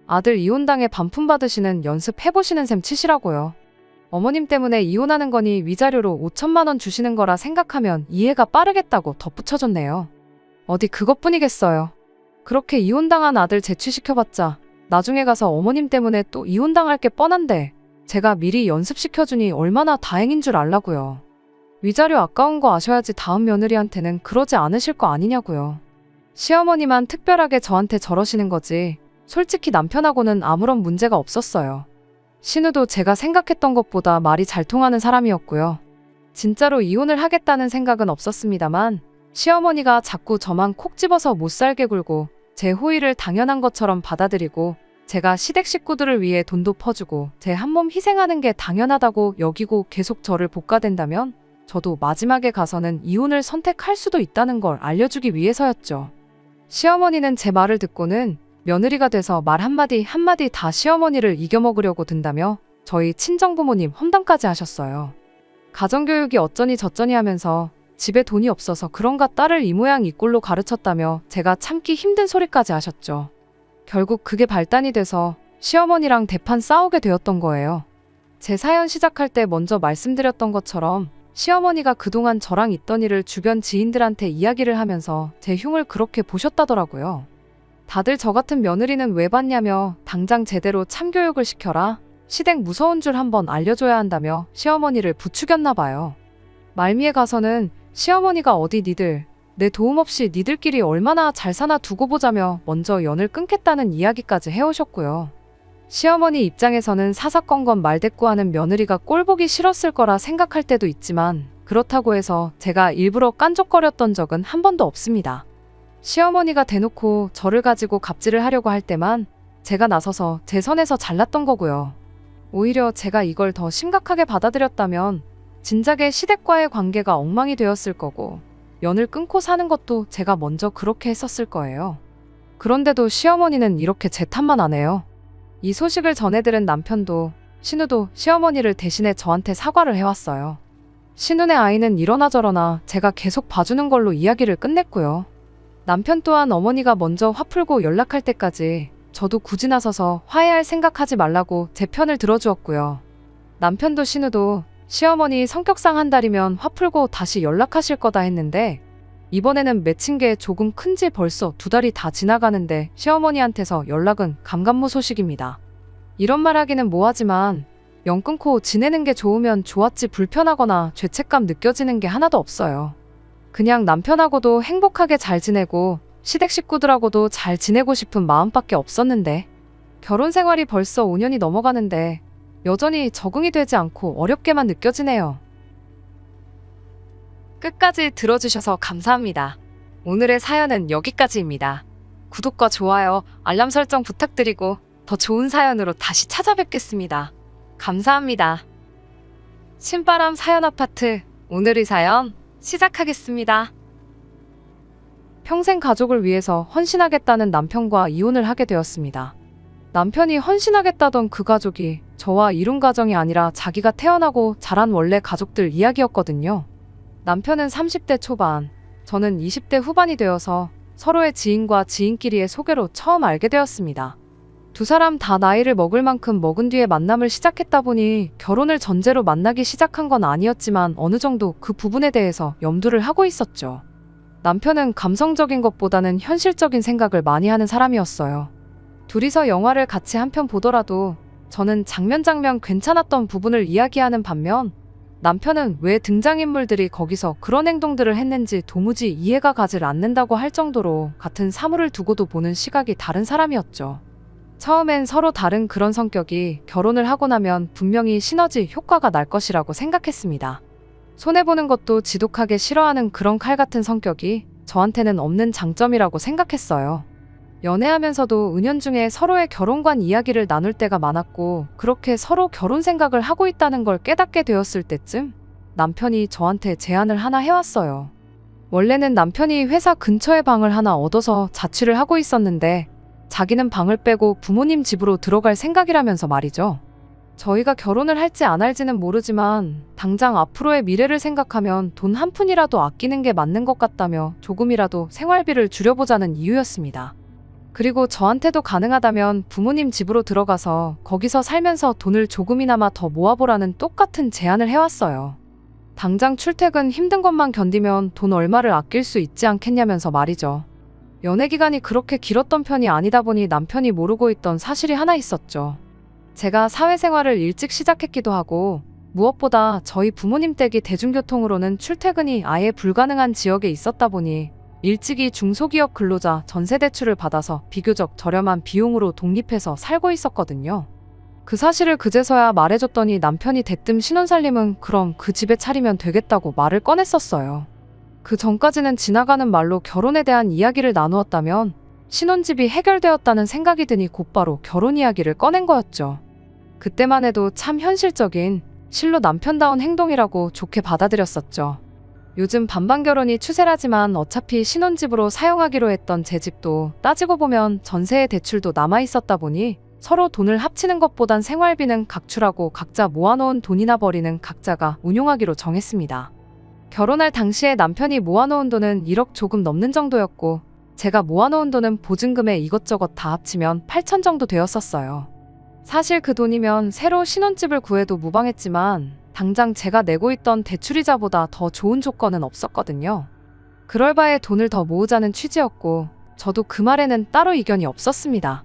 아들 이혼당해 반품 받으시는 연습 해보시는 셈 치시라고요. 어머님 때문에 이혼하는 거니 위자료로 5,000만 원 주시는 거라 생각하면 이해가 빠르겠다고 덧붙여줬네요. 어디 그것뿐이겠어요. 그렇게 이혼당한 아들 재취시켜봤자 나중에 가서 어머님 때문에 또 이혼당할 게 뻔한데 제가 미리 연습시켜주니 얼마나 다행인 줄 알라고요. 위자료 아까운 거 아셔야지 다음 며느리한테는 그러지 않으실 거 아니냐고요. 시어머니만 특별하게 저한테 저러시는 거지 솔직히 남편하고는 아무런 문제가 없었어요. 신우도 제가 생각했던 것보다 말이 잘 통하는 사람이었고요. 진짜로 이혼을 하겠다는 생각은 없었습니다만 시어머니가 자꾸 저만 콕 집어서 못 살게 굴고 제 호의를 당연한 것처럼 받아들이고 제가 시댁 식구들을 위해 돈도 퍼주고 제 한몸 희생하는 게 당연하다고 여기고 계속 저를 볶아댄다면 저도 마지막에 가서는 이혼을 선택할 수도 있다는 걸 알려주기 위해서였죠. 시어머니는 제 말을 듣고는 며느리가 돼서 말 한마디 한마디 다 시어머니를 이겨먹으려고 든다며 저희 친정부모님 험담까지 하셨어요. 가정교육이 어쩌니 저쩌니 하면서 집에 돈이 없어서 그런가 딸을 이 모양 이 꼴로 가르쳤다며 제가 참기 힘든 소리까지 하셨죠. 결국 그게 발단이 돼서 시어머니랑 대판 싸우게 되었던 거예요. 제 사연 시작할 때 먼저 말씀드렸던 것처럼 시어머니가 그동안 저랑 있던 일을 주변 지인들한테 이야기를 하면서 제 흉을 그렇게 보셨다더라고요. 다들 저 같은 며느리는 왜 봤냐며 당장 제대로 참교육을 시켜라. 시댁 무서운 줄 한번 알려줘야 한다며 시어머니를 부추겼나 봐요. 말미에 가서는 시어머니가 어디 니들 내 도움 없이 니들끼리 얼마나 잘 사나 두고 보자며 먼저 연을 끊겠다는 이야기까지 해오셨고요. 시어머니 입장에서는 사사건건 말대꾸하는 며느리가 꼴보기 싫었을 거라 생각할 때도 있지만 그렇다고 해서 제가 일부러 깐족거렸던 적은 한 번도 없습니다. 시어머니가 대놓고 저를 가지고 갑질을 하려고 할 때만 제가 나서서 제 선에서 잘났던 거고요. 오히려 제가 이걸 더 심각하게 받아들였다면 진작에 시댁과의 관계가 엉망이 되었을 거고 연을 끊고 사는 것도 제가 먼저 그렇게 했었을 거예요. 그런데도 시어머니는 이렇게 제 탓만 안 해요. 이 소식을 전해들은 남편도 신우도 시어머니를 대신해 저한테 사과를 해왔어요. 신우네 아이는 이러나 저러나 제가 계속 봐주는 걸로 이야기를 끝냈고요. 남편 또한 어머니가 먼저 화풀고 연락할 때까지 저도 굳이 나서서 화해할 생각하지 말라고 제 편을 들어주었고요. 남편도 신우도 시어머니 성격상 한 달이면 화풀고 다시 연락하실 거다 했는데 이번에는 맺힌 게 조금 큰지 벌써 2달이 다 지나가는데 시어머니한테서 연락은 감감무소식입니다. 이런 말 하기는 뭐하지만 연 끊고 지내는 게 좋으면 좋았지 불편하거나 죄책감 느껴지는 게 하나도 없어요. 그냥 남편하고도 행복하게 잘 지내고 시댁 식구들하고도 잘 지내고 싶은 마음밖에 없었는데 결혼 생활이 벌써 5년이 넘어가는데 여전히 적응이 되지 않고 어렵게만 느껴지네요. 끝까지 들어주셔서 감사합니다. 오늘의 사연은 여기까지입니다. 구독과 좋아요, 알람 설정 부탁드리고 더 좋은 사연으로 다시 찾아뵙겠습니다. 감사합니다. 신바람 사연 아파트, 오늘의 사연 시작하겠습니다. 평생 가족을 위해서 헌신하겠다는 남편과 이혼을 하게 되었습니다. 남편이 헌신하겠다던 그 가족이 저와 이룬 가정이 아니라 자기가 태어나고 자란 원래 가족들 이야기였거든요. 남편은 30대 초반, 저는 20대 후반이 되어서 서로의 지인과 지인끼리의 소개로 처음 알게 되었습니다. 두 사람 다 나이를 먹을 만큼 먹은 뒤에 만남을 시작했다 보니 결혼을 전제로 만나기 시작한 건 아니었지만 어느 정도 그 부분에 대해서 염두를 하고 있었죠. 남편은 감성적인 것보다는 현실적인 생각을 많이 하는 사람이었어요. 둘이서 영화를 같이 한 편 보더라도 저는 장면 괜찮았던 부분을 이야기하는 반면 남편은 왜 등장인물들이 거기서 그런 행동들을 했는지 도무지 이해가 가질 않는다고 할 정도로 같은 사물을 두고도 보는 시각이 다른 사람이었죠. 처음엔 서로 다른 그런 성격이 결혼을 하고 나면 분명히 시너지 효과가 날 것이라고 생각했습니다. 손해보는 것도 지독하게 싫어하는 그런 칼 같은 성격이 저한테는 없는 장점이라고 생각했어요. 연애하면서도 은연중에 서로의 결혼관 이야기를 나눌 때가 많았고 그렇게 서로 결혼 생각을 하고 있다는 걸 깨닫게 되었을 때쯤 남편이 저한테 제안을 하나 해왔어요. 원래는 남편이 회사 근처에 방을 하나 얻어서 자취를 하고 있었는데 자기는 방을 빼고 부모님 집으로 들어갈 생각이라면서 말이죠. 저희가 결혼을 할지 안 할지는 모르지만 당장 앞으로의 미래를 생각하면 돈 한 푼이라도 아끼는 게 맞는 것 같다며 조금이라도 생활비를 줄여보자는 이유였습니다. 그리고 저한테도 가능하다면 부모님 집으로 들어가서 거기서 살면서 돈을 조금이나마 더 모아보라는 똑같은 제안을 해왔어요. 당장 출퇴근 힘든 것만 견디면 돈 얼마를 아낄 수 있지 않겠냐면서 말이죠. 연애 기간이 그렇게 길었던 편이 아니다 보니 남편이 모르고 있던 사실이 하나 있었죠. 제가 사회생활을 일찍 시작했기도 하고 무엇보다 저희 부모님 댁이 대중교통으로는 출퇴근이 아예 불가능한 지역에 있었다 보니 일찍이 중소기업 근로자 전세대출을 받아서 비교적 저렴한 비용으로 독립해서 살고 있었거든요. 그 사실을 그제서야 말해줬더니 남편이 대뜸 신혼살림은 그럼 그 집에 차리면 되겠다고 말을 꺼냈었어요. 그 전까지는 지나가는 말로 결혼에 대한 이야기를 나누었다면 신혼집이 해결되었다는 생각이 드니 곧바로 결혼 이야기를 꺼낸 거였죠. 그때만 해도 참 현실적인, 실로 남편다운 행동이라고 좋게 받아들였었죠. 요즘 반반 결혼이 추세라지만 어차피 신혼집으로 사용하기로 했던 제 집도 따지고 보면 전세의 대출도 남아있었다 보니 서로 돈을 합치는 것보단 생활비는 각출하고 각자 모아놓은 돈이나 버리는 각자가 운용하기로 정했습니다. 결혼할 당시에 남편이 모아놓은 돈은 1억 조금 넘는 정도였고 제가 모아놓은 돈은 보증금에 이것저것 다 합치면 8천 정도 되었었어요. 사실 그 돈이면 새로 신혼집을 구해도 무방했지만 당장 제가 내고 있던 대출이자보다 더 좋은 조건은 없었거든요. 그럴 바에 돈을 더 모으자는 취지였고 저도 그 말에는 따로 이견이 없었습니다.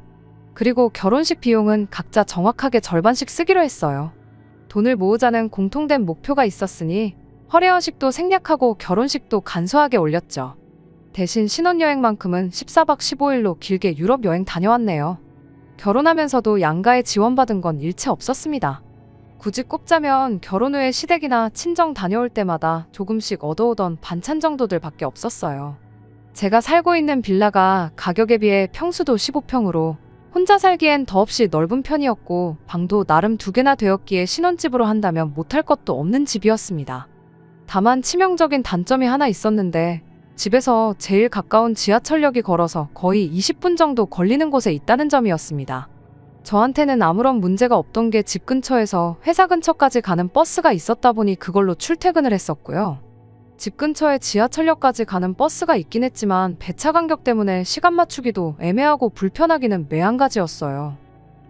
그리고 결혼식 비용은 각자 정확하게 절반씩 쓰기로 했어요. 돈을 모으자는 공통된 목표가 있었으니 허례허식도 생략하고 결혼식도 간소하게 올렸죠. 대신 신혼여행만큼은 14박 15일로 길게 유럽 여행 다녀왔네요. 결혼하면서도 양가에 지원받은 건 일체 없었습니다. 굳이 꼽자면 결혼 후에 시댁이나 친정 다녀올 때마다 조금씩 얻어오던 반찬 정도들 밖에 없었어요. 제가 살고 있는 빌라가 가격에 비해 평수도 15평으로 혼자 살기엔 더없이 넓은 편이었고 방도 나름 2개나 되었기에 신혼집으로 한다면 못할 것도 없는 집이었습니다. 다만 치명적인 단점이 하나 있었는데 집에서 제일 가까운 지하철역이 걸어서 거의 20분 정도 걸리는 곳에 있다는 점이었습니다. 저한테는 아무런 문제가 없던 게 집 근처에서 회사 근처까지 가는 버스가 있었다 보니 그걸로 출퇴근을 했었고요. 집 근처에 지하철역까지 가는 버스가 있긴 했지만 배차 간격 때문에 시간 맞추기도 애매하고 불편하기는 매한가지였어요.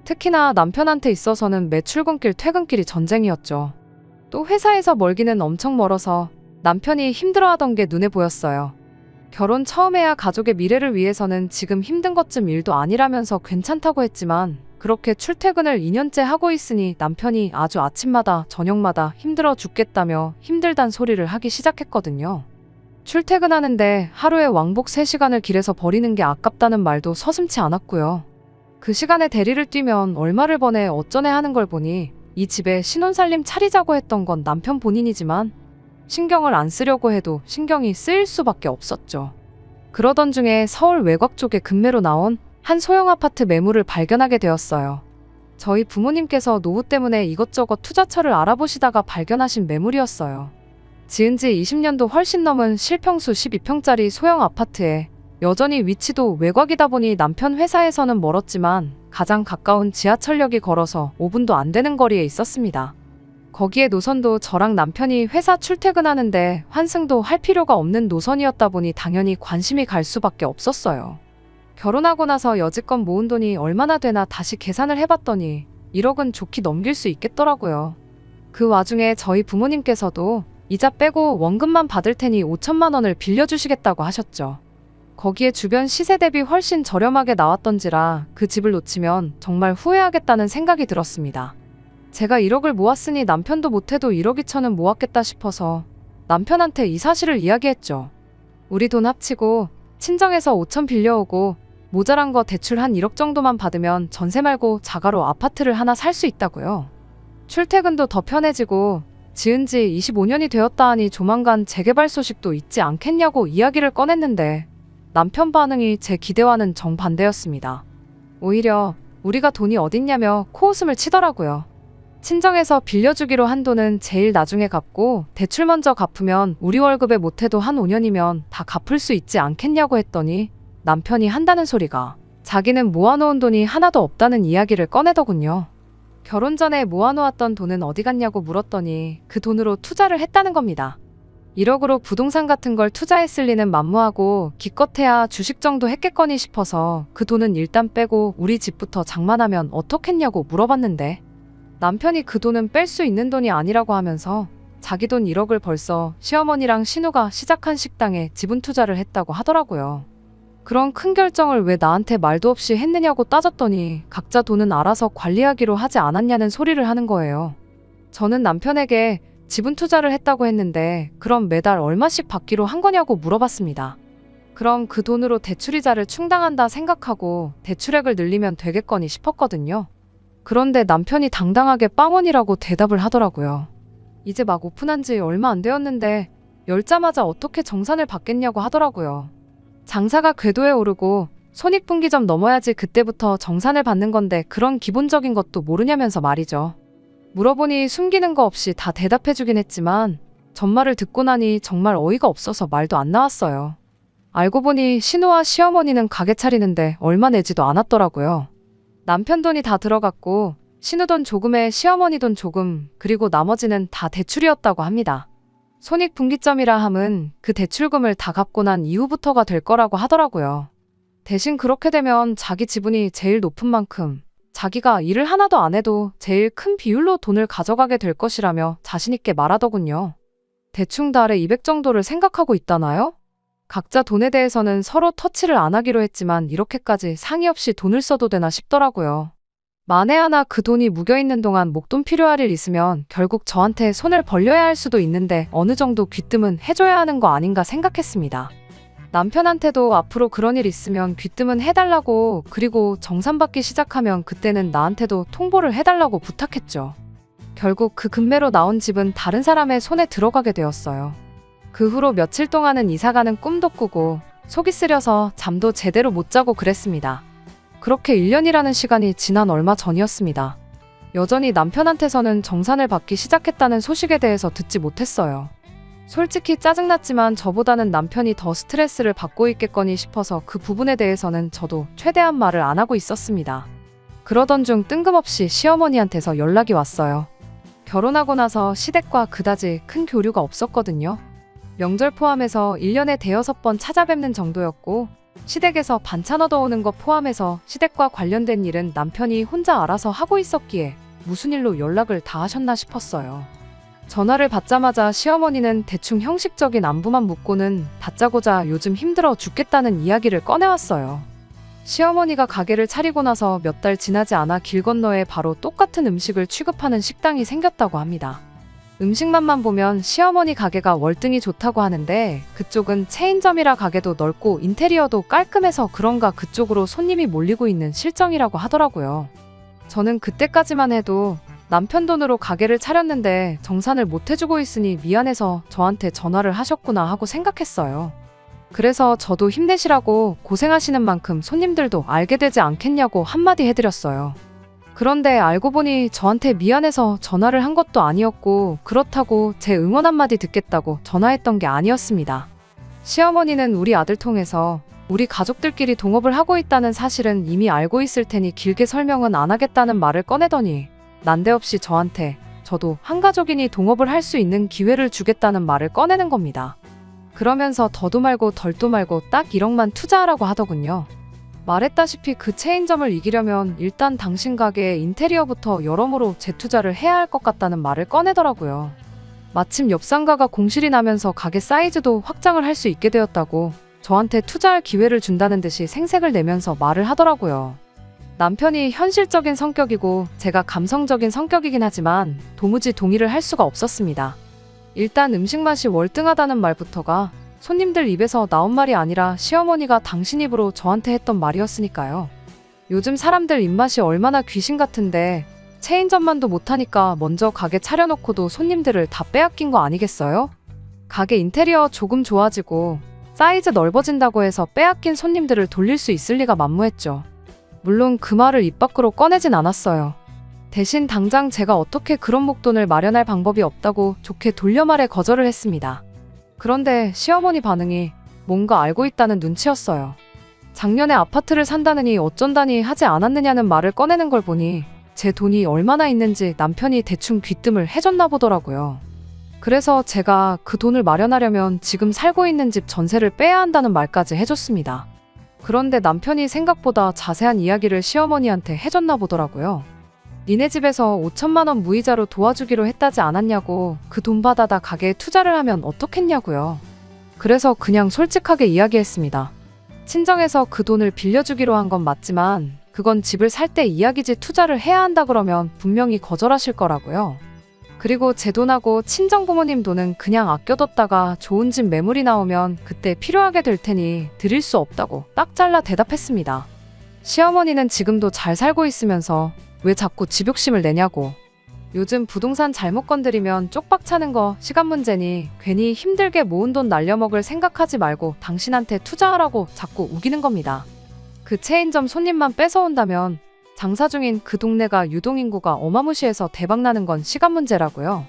특히나 남편한테 있어서는 매 출근길 퇴근길이 전쟁이었죠. 또 회사에서 멀기는 엄청 멀어서 남편이 힘들어하던 게 눈에 보였어요. 결혼 처음에야 가족의 미래를 위해서는 지금 힘든 것쯤 일도 아니라면서 괜찮다고 했지만 그렇게 출퇴근을 2년째 하고 있으니 남편이 아주 아침마다 저녁마다 힘들어 죽겠다며 힘들단 소리를 하기 시작했거든요. 출퇴근하는데 하루에 왕복 3시간을 길에서 버리는 게 아깝다는 말도 서슴지 않았고요. 그 시간에 대리를 뛰면 얼마를 버네 어쩌네 하는 걸 보니 이 집에 신혼살림 차리자고 했던 건 남편 본인이지만 신경을 안 쓰려고 해도 신경이 쓰일 수밖에 없었죠. 그러던 중에 서울 외곽 쪽에 급매로 나온 한 소형 아파트 매물을 발견하게 되었어요. 저희 부모님께서 노후 때문에 이것저것 투자처를 알아보시다가 발견하신 매물이었어요. 지은 지 20년도 훨씬 넘은 실평수 12평짜리 소형 아파트에 여전히 위치도 외곽이다 보니 남편 회사에서는 멀었지만 가장 가까운 지하철역이 걸어서 5분도 안 되는 거리에 있었습니다. 거기에 노선도 저랑 남편이 회사 출퇴근하는데 환승도 할 필요가 없는 노선이었다 보니 당연히 관심이 갈 수밖에 없었어요. 결혼하고 나서 여지껏 모은 돈이 얼마나 되나 다시 계산을 해봤더니 1억은 좋게 넘길 수 있겠더라고요. 그 와중에 저희 부모님께서도 이자 빼고 원금만 받을 테니 5천만 원을 빌려주시겠다고 하셨죠. 거기에 주변 시세 대비 훨씬 저렴하게 나왔던지라 그 집을 놓치면 정말 후회하겠다는 생각이 들었습니다. 제가 1억을 모았으니 남편도 못해도 1억 2천은 모았겠다 싶어서 남편한테 이 사실을 이야기했죠. 우리 돈 합치고 친정에서 5천 빌려오고 모자란 거 대출 한 1억 정도만 받으면 전세 말고 자가로 아파트를 하나 살 수 있다고요. 출퇴근도 더 편해지고 지은 지 25년이 되었다 하니 조만간 재개발 소식도 있지 않겠냐고 이야기를 꺼냈는데 남편 반응이 제 기대와는 정반대였습니다. 오히려 우리가 돈이 어딨냐며 코웃음을 치더라고요. 친정에서 빌려주기로 한 돈은 제일 나중에 갚고 대출 먼저 갚으면 우리 월급에 못해도 한 5년이면 다 갚을 수 있지 않겠냐고 했더니 남편이 한다는 소리가 자기는 모아놓은 돈이 하나도 없다는 이야기를 꺼내더군요. 결혼 전에 모아놓았던 돈은 어디 갔냐고 물었더니 그 돈으로 투자를 했다는 겁니다. 1억으로 부동산 같은 걸 투자했을 리는 만무하고 기껏해야 주식 정도 했겠거니 싶어서 그 돈은 일단 빼고 우리 집부터 장만하면 어떻겠냐고 물어봤는데 남편이 그 돈은 뺄 수 있는 돈이 아니라고 하면서 자기 돈 1억을 벌써 시어머니랑 신우가 시작한 식당에 지분 투자를 했다고 하더라고요. 그런 큰 결정을 왜 나한테 말도 없이 했느냐고 따졌더니 각자 돈은 알아서 관리하기로 하지 않았냐는 소리를 하는 거예요. 저는 남편에게 지분 투자를 했다고 했는데 그럼 매달 얼마씩 받기로 한 거냐고 물어봤습니다. 그럼 그 돈으로 대출이자를 충당한다 생각하고 대출액을 늘리면 되겠거니 싶었거든요. 그런데 남편이 당당하게 빵원이라고 대답을 하더라고요. 이제 막 오픈한 지 얼마 안 되었는데 열자마자 어떻게 정산을 받겠냐고 하더라고요. 장사가 궤도에 오르고 손익분기점 넘어야지 그때부터 정산을 받는 건데 그런 기본적인 것도 모르냐면서 말이죠. 물어보니 숨기는 거 없이 다 대답해주긴 했지만 전말을 듣고 나니 정말 어이가 없어서 말도 안 나왔어요. 알고 보니 신우와 시어머니는 가게 차리는데 얼마 내지도 않았더라고요. 남편 돈이 다 들어갔고 신우 돈 조금에 시어머니 돈 조금 그리고 나머지는 다 대출이었다고 합니다. 손익분기점이라 함은 그 대출금을 다 갚고 난 이후부터가 될 거라고 하더라고요. 대신 그렇게 되면 자기 지분이 제일 높은 만큼 자기가 일을 하나도 안 해도 제일 큰 비율로 돈을 가져가게 될 것이라며 자신있게 말하더군요. 대충 달에 200 정도를 생각하고 있다나요? 각자 돈에 대해서는 서로 터치를 안 하기로 했지만 이렇게까지 상의 없이 돈을 써도 되나 싶더라고요. 만에 하나 그 돈이 묵여있는 동안 목돈 필요할 일 있으면 결국 저한테 손을 벌려야 할 수도 있는데 어느 정도 귀뜸은 해줘야 하는 거 아닌가 생각했습니다. 남편한테도 앞으로 그런 일 있으면 귀뜸은 해달라고 그리고 정산받기 시작하면 그때는 나한테도 통보를 해달라고 부탁했죠. 결국 그 금매로 나온 집은 다른 사람의 손에 들어가게 되었어요. 그 후로 며칠 동안은 이사가는 꿈도 꾸고 속이 쓰려서 잠도 제대로 못 자고 그랬습니다. 그렇게 1년이라는 시간이 지난 얼마 전이었습니다. 여전히 남편한테서는 정산을 받기 시작했다는 소식에 대해서 듣지 못했어요. 솔직히 짜증났지만 저보다는 남편이 더 스트레스를 받고 있겠거니 싶어서 그 부분에 대해서는 저도 최대한 말을 안 하고 있었습니다. 그러던 중 뜬금없이 시어머니한테서 연락이 왔어요. 결혼하고 나서 시댁과 그다지 큰 교류가 없었거든요. 명절 포함해서 1년에 대여섯 번 찾아뵙는 정도였고 시댁에서 반찬 얻어오는 것 포함해서 시댁과 관련된 일은 남편이 혼자 알아서 하고 있었기에 무슨 일로 연락을 다 하셨나 싶었어요. 전화를 받자마자 시어머니는 대충 형식적인 안부만 묻고는 다짜고짜 요즘 힘들어 죽겠다는 이야기를 꺼내왔어요. 시어머니가 가게를 차리고 나서 몇 달 지나지 않아 길 건너에 바로 똑같은 음식을 취급하는 식당이 생겼다고 합니다. 음식만만 보면 시어머니 가게가 월등히 좋다고 하는데 그쪽은 체인점이라 가게도 넓고 인테리어도 깔끔해서 그런가 그쪽으로 손님이 몰리고 있는 실정이라고 하더라고요. 저는 그때까지만 해도 남편 돈으로 가게를 차렸는데 정산을 못 해주고 있으니 미안해서 저한테 전화를 하셨구나 하고 생각했어요. 그래서 저도 힘내시라고 고생하시는 만큼 손님들도 알게 되지 않겠냐고 한마디 해드렸어요. 그런데 알고 보니 저한테 미안해서 전화를 한 것도 아니었고 그렇다고 제 응원 한마디 듣겠다고 전화했던 게 아니었습니다. 시어머니는 우리 아들 통해서 우리 가족들끼리 동업을 하고 있다는 사실은 이미 알고 있을 테니 길게 설명은 안 하겠다는 말을 꺼내더니 난데없이 저한테 저도 한 가족이니 동업을 할 수 있는 기회를 주겠다는 말을 꺼내는 겁니다. 그러면서 더도 말고 덜도 말고 딱 1억만 투자하라고 하더군요. 말했다시피 그 체인점을 이기려면 일단 당신 가게의 인테리어부터 여러모로 재투자를 해야 할 것 같다는 말을 꺼내더라고요. 마침 옆 상가가 공실이 나면서 가게 사이즈도 확장을 할 수 있게 되었다고 저한테 투자할 기회를 준다는 듯이 생색을 내면서 말을 하더라고요. 남편이 현실적인 성격이고 제가 감성적인 성격이긴 하지만 도무지 동의를 할 수가 없었습니다. 일단 음식 맛이 월등하다는 말부터가 손님들 입에서 나온 말이 아니라 시어머니가 당신 입으로 저한테 했던 말이었으니까요. 요즘 사람들 입맛이 얼마나 귀신 같은데 체인점만도 못하니까 먼저 가게 차려놓고도 손님들을 다 빼앗긴 거 아니겠어요? 가게 인테리어 조금 좋아지고 사이즈 넓어진다고 해서 빼앗긴 손님들을 돌릴 수 있을 리가 만무했죠. 물론 그 말을 입 밖으로 꺼내진 않았어요. 대신 당장 제가 어떻게 그런 목돈을 마련할 방법이 없다고 좋게 돌려 말해 거절을 했습니다. 그런데 시어머니 반응이 뭔가 알고 있다는 눈치였어요. 작년에 아파트를 산다느니 어쩐다니 하지 않았느냐는 말을 꺼내는 걸 보니 제 돈이 얼마나 있는지 남편이 대충 귀뜸을 해줬나 보더라고요. 그래서 제가 그 돈을 마련하려면 지금 살고 있는 집 전세를 빼야 한다는 말까지 해줬습니다. 그런데 남편이 생각보다 자세한 이야기를 시어머니한테 해줬나 보더라고요. 니네 집에서 5천만 원 무이자로 도와주기로 했다지 않았냐고 그 돈 받아다 가게에 투자를 하면 어떻겠냐고요. 그래서 그냥 솔직하게 이야기했습니다. 친정에서 그 돈을 빌려주기로 한 건 맞지만 그건 집을 살 때 이야기지 투자를 해야 한다 그러면 분명히 거절하실 거라고요. 그리고 제 돈하고 친정 부모님 돈은 그냥 아껴뒀다가 좋은 집 매물이 나오면 그때 필요하게 될 테니 드릴 수 없다고 딱 잘라 대답했습니다. 시어머니는 지금도 잘 살고 있으면서 왜 자꾸 집 욕심을 내냐고. 요즘 부동산 잘못 건드리면 쪽박 차는 거 시간 문제니 괜히 힘들게 모은 돈 날려먹을 생각하지 말고 당신한테 투자하라고 자꾸 우기는 겁니다. 그 체인점 손님만 뺏어온다면 장사 중인 그 동네가 유동인구가 어마무시해서 대박나는 건 시간 문제라고요.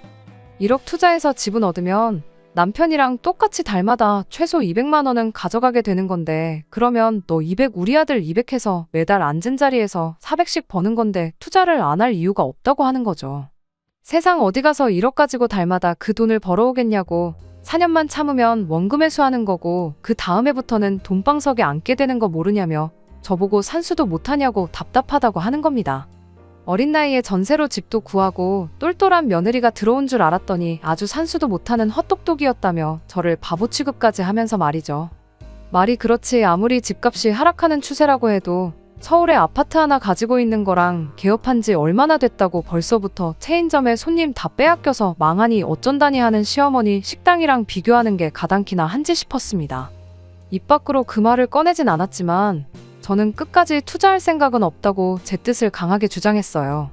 1억 투자해서 집은 얻으면 남편이랑 똑같이 달마다 최소 200만 원은 가져가게 되는 건데 그러면 너 200 우리 아들 200 해서 매달 앉은 자리에서 400씩 버는 건데 투자를 안 할 이유가 없다고 하는 거죠. 세상 어디 가서 1억 가지고 달마다 그 돈을 벌어오겠냐고. 4년만 참으면 원금 회수하는 거고 그 다음 해부터는 돈방석에 앉게 되는 거 모르냐며 저보고 산수도 못하냐고 답답하다고 하는 겁니다. 어린 나이에 전세로 집도 구하고 똘똘한 며느리가 들어온 줄 알았더니 아주 산수도 못하는 헛똑똑이었다며 저를 바보 취급까지 하면서 말이죠. 말이 그렇지 아무리 집값이 하락하는 추세라고 해도 서울에 아파트 하나 가지고 있는 거랑 개업한 지 얼마나 됐다고 벌써부터 체인점에 손님 다 빼앗겨서 망하니 어쩐다니 하는 시어머니 식당이랑 비교하는 게 가당키나 한지 싶었습니다. 입 밖으로 그 말을 꺼내진 않았지만 저는 끝까지 투자할 생각은 없다고 제 뜻을 강하게 주장했어요.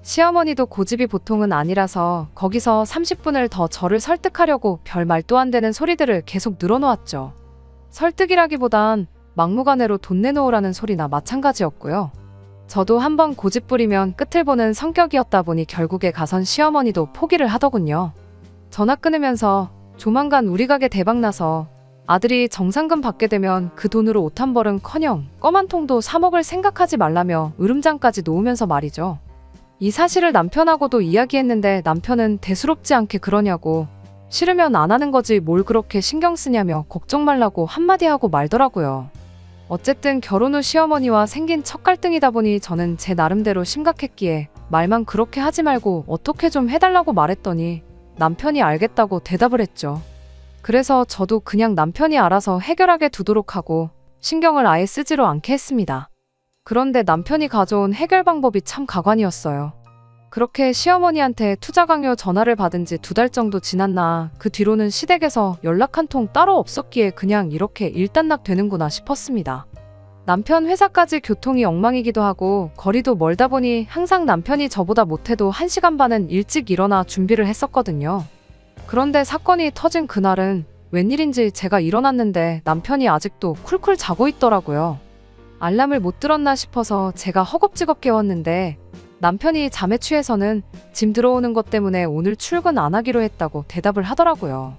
시어머니도 고집이 보통은 아니라서 거기서 30분을 더 저를 설득하려고 별 말도 안 되는 소리들을 계속 늘어놓았죠. 설득이라기보단 막무가내로 돈 내놓으라는 소리나 마찬가지였고요. 저도 한번 고집 부리면 끝을 보는 성격이었다 보니 결국에 가선 시어머니도 포기를 하더군요. 전화 끊으면서 조만간 우리 가게 대박나서 아들이 정상금 받게 되면 그 돈으로 옷 한 벌은커녕 껌 한 통도 사 먹을 생각하지 말라며 으름장까지 놓으면서 말이죠. 이 사실을 남편하고도 이야기했는데 남편은 대수롭지 않게 그러냐고 싫으면 안 하는 거지 뭘 그렇게 신경 쓰냐며 걱정 말라고 한마디 하고 말더라고요. 어쨌든 결혼 후 시어머니와 생긴 첫 갈등이다 보니 저는 제 나름대로 심각했기에 말만 그렇게 하지 말고 어떻게 좀 해달라고 말했더니 남편이 알겠다고 대답을 했죠. 그래서 저도 그냥 남편이 알아서 해결하게 두도록 하고 신경을 아예 쓰지로 않게 했습니다. 그런데 남편이 가져온 해결 방법이 참 가관이었어요. 그렇게 시어머니한테 투자 강요 전화를 받은 지 2달 정도 지났나 그 뒤로는 시댁에서 연락 한 통 따로 없었기에 그냥 이렇게 일단락 되는구나 싶었습니다. 남편 회사까지 교통이 엉망이기도 하고 거리도 멀다 보니 항상 남편이 저보다 못해도 1시간 반은 일찍 일어나 준비를 했었거든요. 그런데 사건이 터진 그날은 웬일인지 제가 일어났는데 남편이 아직도 쿨쿨 자고 있더라고요. 알람을 못 들었나 싶어서 제가 허겁지겁 깨웠는데 남편이 잠에 취해서는 짐 들어오는 것 때문에 오늘 출근 안 하기로 했다고 대답을 하더라고요.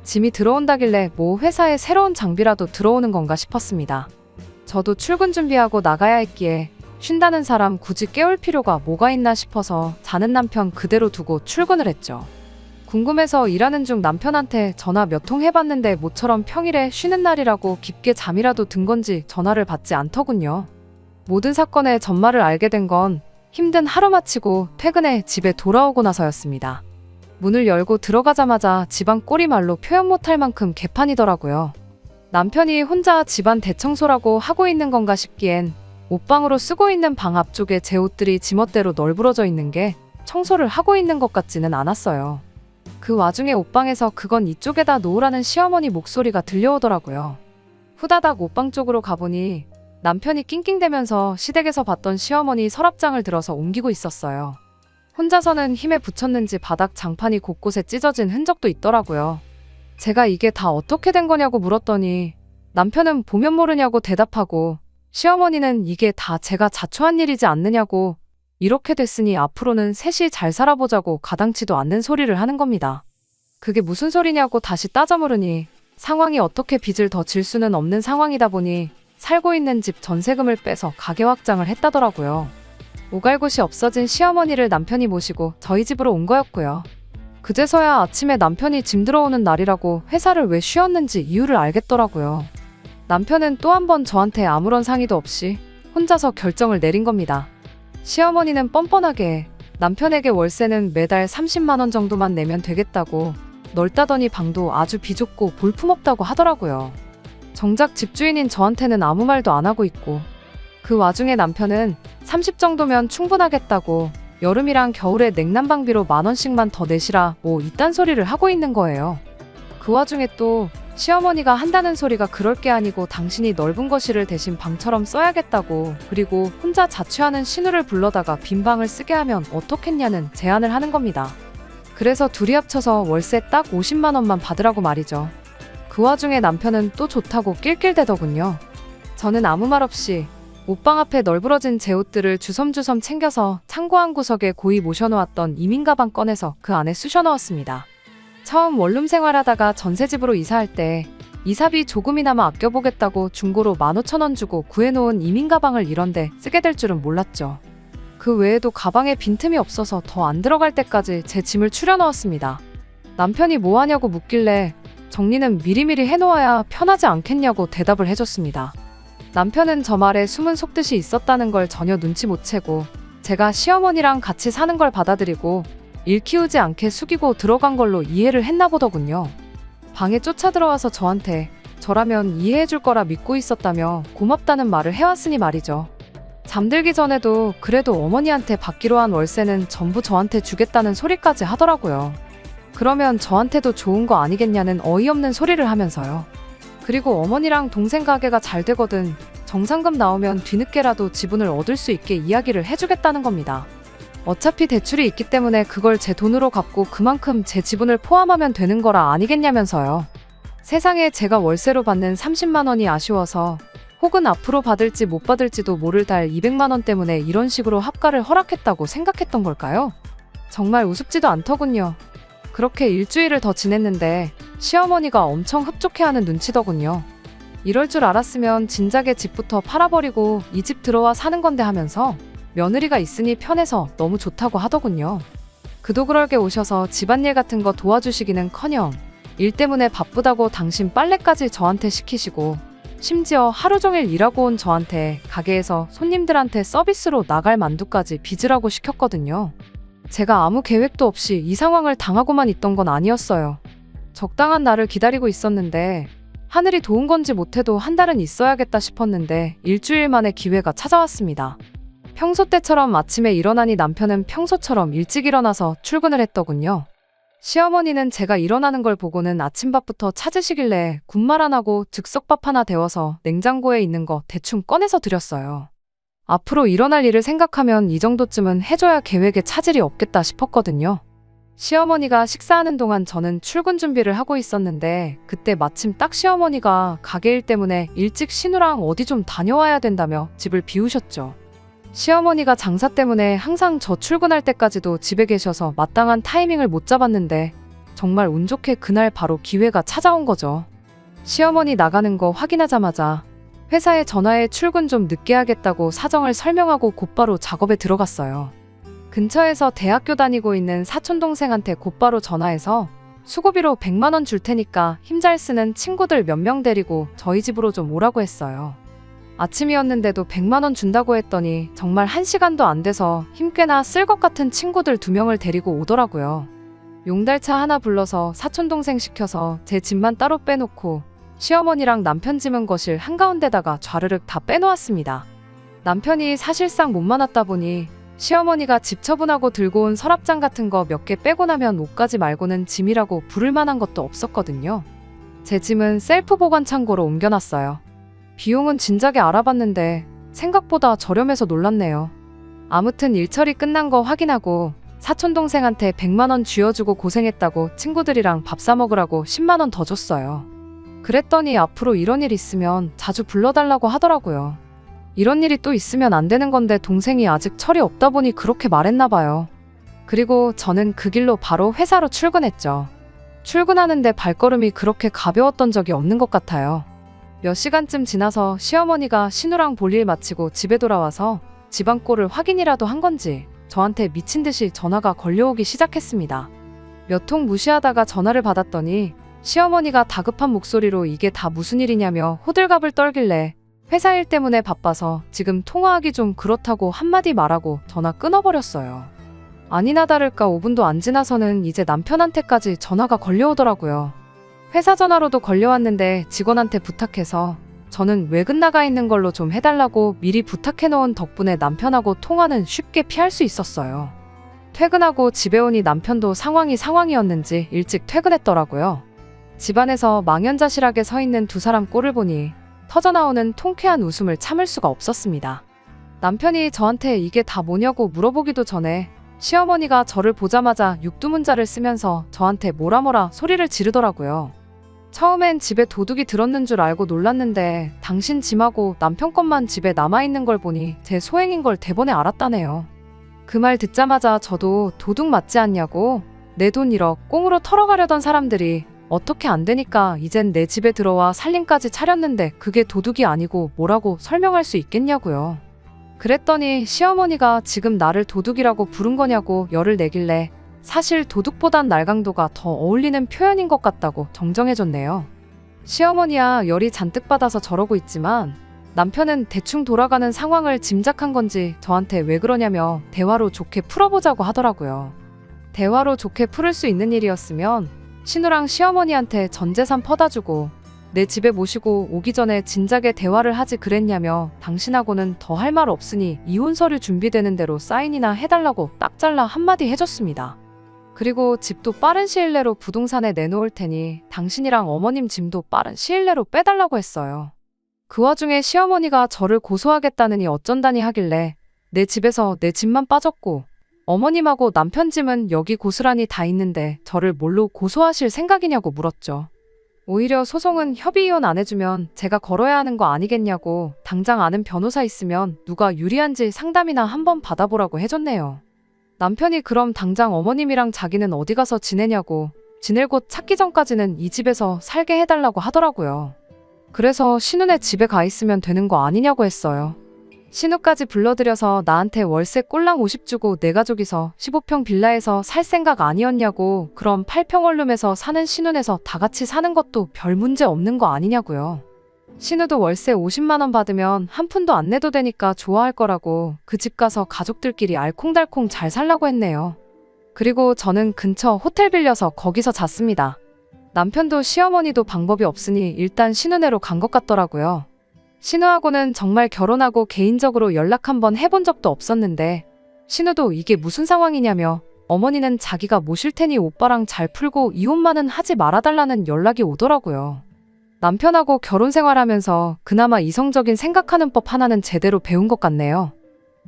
짐이 들어온다길래 뭐 회사에 새로운 장비라도 들어오는 건가 싶었습니다. 저도 출근 준비하고 나가야 했기에 쉰다는 사람 굳이 깨울 필요가 뭐가 있나 싶어서 자는 남편 그대로 두고 출근을 했죠. 궁금해서 일하는 중 남편한테 전화 몇 통 해봤는데 모처럼 평일에 쉬는 날이라고 깊게 잠이라도 든 건지 전화를 받지 않더군요. 모든 사건의 전말을 알게 된 건 힘든 하루 마치고 퇴근해 집에 돌아오고 나서였습니다. 문을 열고 들어가자마자 집안 꼴이 말로 표현 못할 만큼 개판이더라고요. 남편이 혼자 집안 대청소라고 하고 있는 건가 싶기엔 옷방으로 쓰고 있는 방 앞쪽에 제 옷들이 지멋대로 널브러져 있는 게 청소를 하고 있는 것 같지는 않았어요. 그 와중에 옷방에서 그건 이쪽에다 놓으라는 시어머니 목소리가 들려오더라고요. 후다닥 옷방 쪽으로 가보니 남편이 낑낑대면서 시댁에서 봤던 시어머니 서랍장을 들어서 옮기고 있었어요. 혼자서는 힘에 부쳤는지 바닥 장판이 곳곳에 찢어진 흔적도 있더라고요. 제가 이게 다 어떻게 된 거냐고 물었더니 남편은 보면 모르냐고 대답하고 시어머니는 이게 다 제가 자초한 일이지 않느냐고 이렇게 됐으니 앞으로는 셋이 잘 살아보자고 가당치도 않는 소리를 하는 겁니다. 그게 무슨 소리냐고 다시 따져 물으니 상황이 어떻게 빚을 더 질 수는 없는 상황이다 보니 살고 있는 집 전세금을 빼서 가게 확장을 했다더라고요. 오갈 곳이 없어진 시어머니를 남편이 모시고 저희 집으로 온 거였고요. 그제서야 아침에 남편이 짐 들어오는 날이라고 회사를 왜 쉬었는지 이유를 알겠더라고요. 남편은 또 한 번 저한테 아무런 상의도 없이 혼자서 결정을 내린 겁니다. 시어머니는 뻔뻔하게 남편에게 월세는 매달 30만 원 정도만 내면 되겠다고 넓다더니 방도 아주 비좁고 볼품없다고 하더라고요. 정작 집주인인 저한테는 아무 말도 안 하고 있고 그 와중에 남편은 30 정도면 충분하겠다고 여름이랑 겨울에 냉난방비로 10,000원씩만 더 내시라 뭐 이딴 소리를 하고 있는 거예요. 그 와중에 또 시어머니가 한다는 소리가 그럴 게 아니고 당신이 넓은 거실을 대신 방처럼 써야겠다고 그리고 혼자 자취하는 신우를 불러다가 빈 방을 쓰게 하면 어떻겠냐는 제안을 하는 겁니다. 그래서 둘이 합쳐서 월세 딱 50만 원만 받으라고 말이죠. 그 와중에 남편은 또 좋다고 낄낄대더군요. 저는 아무 말 없이 옷방 앞에 널브러진 제 옷들을 주섬주섬 챙겨서 창고 한 구석에 고이 모셔놓았던 이민 가방 꺼내서 그 안에 쑤셔 넣었습니다. 처음 원룸 생활하다가 전세집으로 이사할 때 이사비 조금이나마 아껴보겠다고 중고로 15,000원 주고 구해놓은 이민 가방을 이런데 쓰게 될 줄은 몰랐죠. 그 외에도 가방에 빈틈이 없어서 더 안 들어갈 때까지 제 짐을 추려 넣었습니다. 남편이 뭐 하냐고 묻길래 정리는 미리미리 해놓아야 편하지 않겠냐고 대답을 해줬습니다. 남편은 저 말에 숨은 속뜻이 있었다는 걸 전혀 눈치 못 채고 제가 시어머니랑 같이 사는 걸 받아들이고 일 키우지 않게 숙이고 들어간 걸로 이해를 했나 보더군요. 방에 쫓아 들어와서 저한테 저라면 이해해줄 거라 믿고 있었다며 고맙다는 말을 해왔으니 말이죠. 잠들기 전에도 그래도 어머니한테 받기로 한 월세는 전부 저한테 주겠다는 소리까지 하더라고요. 그러면 저한테도 좋은 거 아니겠냐는 어이없는 소리를 하면서요. 그리고 어머니랑 동생 가게가 잘 되거든 정상금 나오면 뒤늦게라도 지분을 얻을 수 있게 이야기를 해주겠다는 겁니다. 어차피 대출이 있기 때문에 그걸 제 돈으로 갚고 그만큼 제 지분을 포함하면 되는 거라 아니겠냐면서요. 세상에 제가 월세로 받는 30만 원이 아쉬워서 혹은 앞으로 받을지 못 받을지도 모를 달 200만 원 때문에 이런 식으로 합가를 허락했다고 생각했던 걸까요? 정말 우습지도 않더군요. 그렇게 일주일을 더 지냈는데 시어머니가 엄청 흡족해하는 눈치더군요. 이럴 줄 알았으면 진작에 집부터 팔아버리고 이 집 들어와 사는 건데 하면서 며느리가 있으니 편해서 너무 좋다고 하더군요. 그도 그럴 게 오셔서 집안일 같은 거 도와주시기는커녕 일 때문에 바쁘다고 당신 빨래까지 저한테 시키시고 심지어 하루 종일 일하고 온 저한테 가게에서 손님들한테 서비스로 나갈 만두까지 빚으라고 시켰거든요. 제가 아무 계획도 없이 이 상황을 당하고만 있던 건 아니었어요. 적당한 날을 기다리고 있었는데 하늘이 도운 건지 못해도 한 달은 있어야겠다 싶었는데 일주일 만에 기회가 찾아왔습니다. 평소 때처럼 아침에 일어나니 남편은 평소처럼 일찍 일어나서 출근을 했더군요. 시어머니는 제가 일어나는 걸 보고는 아침밥부터 찾으시길래 군말 안 하고 즉석밥 하나 데워서 냉장고에 있는 거 대충 꺼내서 드렸어요. 앞으로 일어날 일을 생각하면 이 정도쯤은 해줘야 계획에 차질이 없겠다 싶었거든요. 시어머니가 식사하는 동안 저는 출근 준비를 하고 있었는데 그때 마침 딱 시어머니가 가게 일 때문에 일찍 신우랑 어디 좀 다녀와야 된다며 집을 비우셨죠. 시어머니가 장사 때문에 항상 저 출근할 때까지도 집에 계셔서 마땅한 타이밍을 못 잡았는데 정말 운 좋게 그날 바로 기회가 찾아온 거죠. 시어머니 나가는 거 확인하자마자 회사에 전화해 출근 좀 늦게 하겠다고 사정을 설명하고 곧바로 작업에 들어갔어요. 근처에서 대학교 다니고 있는 사촌동생한테 곧바로 전화해서 수고비로 100만 원 줄 테니까 힘 잘 쓰는 친구들 몇 명 데리고 저희 집으로 좀 오라고 했어요. 아침이었는데도 100만 원 준다고 했더니 정말 1시간도 안 돼서 힘 꽤나 쓸 것 같은 친구들 2명을 데리고 오더라고요. 용달차 하나 불러서 사촌동생 시켜서 제 집만 따로 빼놓고 시어머니랑 남편 짐은 거실 한가운데다가 좌르륵 다 빼놓았습니다. 남편이 사실상 못 많았다 보니 시어머니가 집 처분하고 들고 온 서랍장 같은 거 몇 개 빼고 나면 옷가지 말고는 짐이라고 부를 만한 것도 없었거든요. 제 짐은 셀프 보관 창고로 옮겨놨어요. 비용은 진작에 알아봤는데 생각보다 저렴해서 놀랐네요. 아무튼 일처리 끝난 거 확인하고 사촌동생한테 100만 원 쥐어주고 고생했다고 친구들이랑 밥 사 먹으라고 10만 원 더 줬어요. 그랬더니 앞으로 이런 일 있으면 자주 불러달라고 하더라고요. 이런 일이 또 있으면 안 되는 건데 동생이 아직 철이 없다 보니 그렇게 말했나 봐요. 그리고 저는 그 길로 바로 회사로 출근했죠. 출근하는데 발걸음이 그렇게 가벼웠던 적이 없는 것 같아요. 몇 시간쯤 지나서 시어머니가 신우랑 볼일 마치고 집에 돌아와서 집안 꼴을 확인이라도 한 건지 저한테 미친 듯이 전화가 걸려오기 시작했습니다. 몇 통 무시하다가 전화를 받았더니 시어머니가 다급한 목소리로 이게 다 무슨 일이냐며 호들갑을 떨길래 회사 일 때문에 바빠서 지금 통화하기 좀 그렇다고 한마디 말하고 전화 끊어버렸어요. 아니나 다를까 5분도 안 지나서는 이제 남편한테까지 전화가 걸려오더라고요. 회사 전화로도 걸려왔는데 직원한테 부탁해서 저는 외근 나가 있는 걸로 좀 해달라고 미리 부탁해놓은 덕분에 남편하고 통화는 쉽게 피할 수 있었어요. 퇴근하고 집에 오니 남편도 상황이었는지 일찍 퇴근했더라고요. 집안에서 망연자실하게 서 있는 두 사람 꼴을 보니 터져나오는 통쾌한 웃음을 참을 수가 없었습니다. 남편이 저한테 이게 다 뭐냐고 물어보기도 전에 시어머니가 저를 보자마자 육두문자를 쓰면서 저한테 뭐라 소리를 지르더라고요. 처음엔 집에 도둑이 들었는 줄 알고 놀랐는데 당신 짐하고 남편 것만 집에 남아있는 걸 보니 제 소행인 걸 대번에 알았다네요. 그 말 듣자마자 저도 도둑 맞지 않냐고 내 돈 1억 꽁으로 털어가려던 사람들이 어떻게 안 되니까 이젠 내 집에 들어와 살림까지 차렸는데 그게 도둑이 아니고 뭐라고 설명할 수 있겠냐고요. 그랬더니 시어머니가 지금 나를 도둑이라고 부른 거냐고 열을 내길래 사실 도둑보단 날강도가 더 어울리는 표현인 것 같다고 정정해줬네요. 시어머니야 열이 잔뜩 받아서 저러고 있지만 남편은 대충 돌아가는 상황을 짐작한 건지 저한테 왜 그러냐며 대화로 좋게 풀어보자고 하더라고요. 대화로 좋게 풀을 수 있는 일이었으면 신우랑 시어머니한테 전 재산 퍼다주고 내 집에 모시고 오기 전에 진작에 대화를 하지 그랬냐며 당신하고는 더 할 말 없으니 이혼 서류 준비되는 대로 사인이나 해달라고 딱 잘라 한마디 해줬습니다. 그리고 집도 빠른 시일 내로 부동산에 내놓을 테니 당신이랑 어머님 짐도 빠른 시일 내로 빼달라고 했어요. 그 와중에 시어머니가 저를 고소하겠다느니 어쩐다니 하길래 내 집에서 내 짐만 빠졌고 어머님하고 남편 짐은 여기 고스란히 다 있는데 저를 뭘로 고소하실 생각이냐고 물었죠. 오히려 소송은 협의이혼 안 해주면 제가 걸어야 하는 거 아니겠냐고 당장 아는 변호사 있으면 누가 유리한지 상담이나 한번 받아보라고 해줬네요. 남편이 그럼 당장 어머님이랑 자기는 어디 가서 지내냐고 지낼 곳 찾기 전까지는 이 집에서 살게 해달라고 하더라고요. 그래서 신우네 집에 가 있으면 되는 거 아니냐고 했어요. 신우까지 불러들여서 나한테 월세 꼴랑 50 주고 내 가족이서 15평 빌라에서 살 생각 아니었냐고 그럼 8평 원룸에서 사는 신우네서 다 같이 사는 것도 별 문제 없는 거 아니냐고요. 신우도 월세 50만 원 받으면 한 푼도 안 내도 되니까 좋아할 거라고 그 집 가서 가족들끼리 알콩달콩 잘 살라고 했네요. 그리고 저는 근처 호텔 빌려서 거기서 잤습니다. 남편도 시어머니도 방법이 없으니 일단 신우네로 간 것 같더라고요. 신우하고는 정말 결혼하고 개인적으로 연락 한번 해본 적도 없었는데 신우도 이게 무슨 상황이냐며 어머니는 자기가 모실 테니 오빠랑 잘 풀고 이혼만은 하지 말아달라는 연락이 오더라고요. 남편하고 결혼 생활하면서 그나마 이성적인 생각하는 법 하나는 제대로 배운 것 같네요.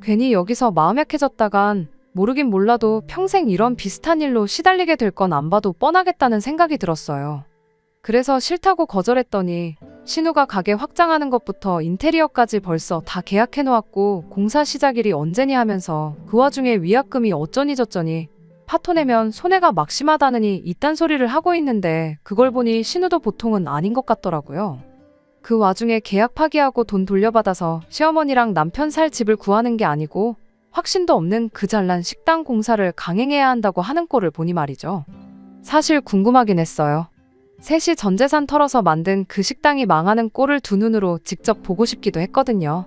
괜히 여기서 마음 약해졌다간 모르긴 몰라도 평생 이런 비슷한 일로 시달리게 될 건 안 봐도 뻔하겠다는 생각이 들었어요. 그래서 싫다고 거절했더니 신우가 가게 확장하는 것부터 인테리어까지 벌써 다 계약해놓았고 공사 시작일이 언제니 하면서 그 와중에 위약금이 어쩌니 저쩌니 파토 내면 손해가 막심하다느니 이딴 소리를 하고 있는데 그걸 보니 신우도 보통은 아닌 것 같더라고요. 그 와중에 계약 파기하고 돈 돌려받아서 시어머니랑 남편 살 집을 구하는 게 아니고 확신도 없는 그 잘난 식당 공사를 강행해야 한다고 하는 꼴을 보니 말이죠. 사실 궁금하긴 했어요. 셋이 전 재산 털어서 만든 그 식당이 망하는 꼴을 두 눈으로 직접 보고 싶기도 했거든요.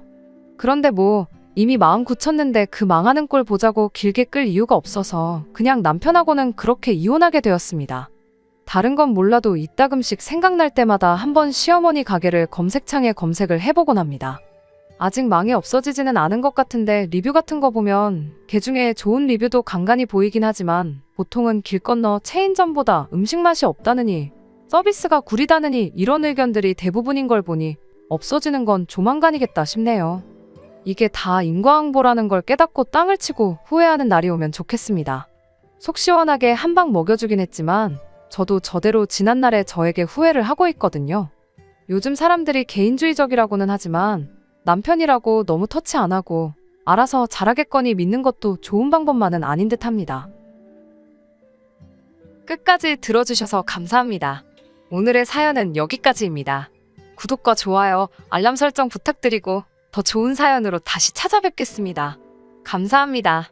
그런데 뭐 이미 마음 굳혔는데 그 망하는 꼴 보자고 길게 끌 이유가 없어서 그냥 남편하고는 그렇게 이혼하게 되었습니다. 다른 건 몰라도 이따금씩 생각날 때마다 한번 시어머니 가게를 검색창에 검색을 해보곤 합니다. 아직 망해 없어지지는 않은 것 같은데 리뷰 같은 거 보면 개중에 좋은 리뷰도 간간히 보이긴 하지만 보통은 길 건너 체인점보다 음식 맛이 없다느니 서비스가 구리다느니 이런 의견들이 대부분인 걸 보니 없어지는 건 조만간이겠다 싶네요. 이게 다 인과응보라는 걸 깨닫고 땅을 치고 후회하는 날이 오면 좋겠습니다. 속 시원하게 한 방 먹여주긴 했지만 저도 저대로 지난날에 저에게 후회를 하고 있거든요. 요즘 사람들이 개인주의적이라고는 하지만 남편이라고 너무 터치 안 하고 알아서 잘하겠거니 믿는 것도 좋은 방법만은 아닌 듯 합니다. 끝까지 들어주셔서 감사합니다. 오늘의 사연은 여기까지입니다. 구독과 좋아요, 알람 설정 부탁드리고 더 좋은 사연으로 다시 찾아뵙겠습니다. 감사합니다.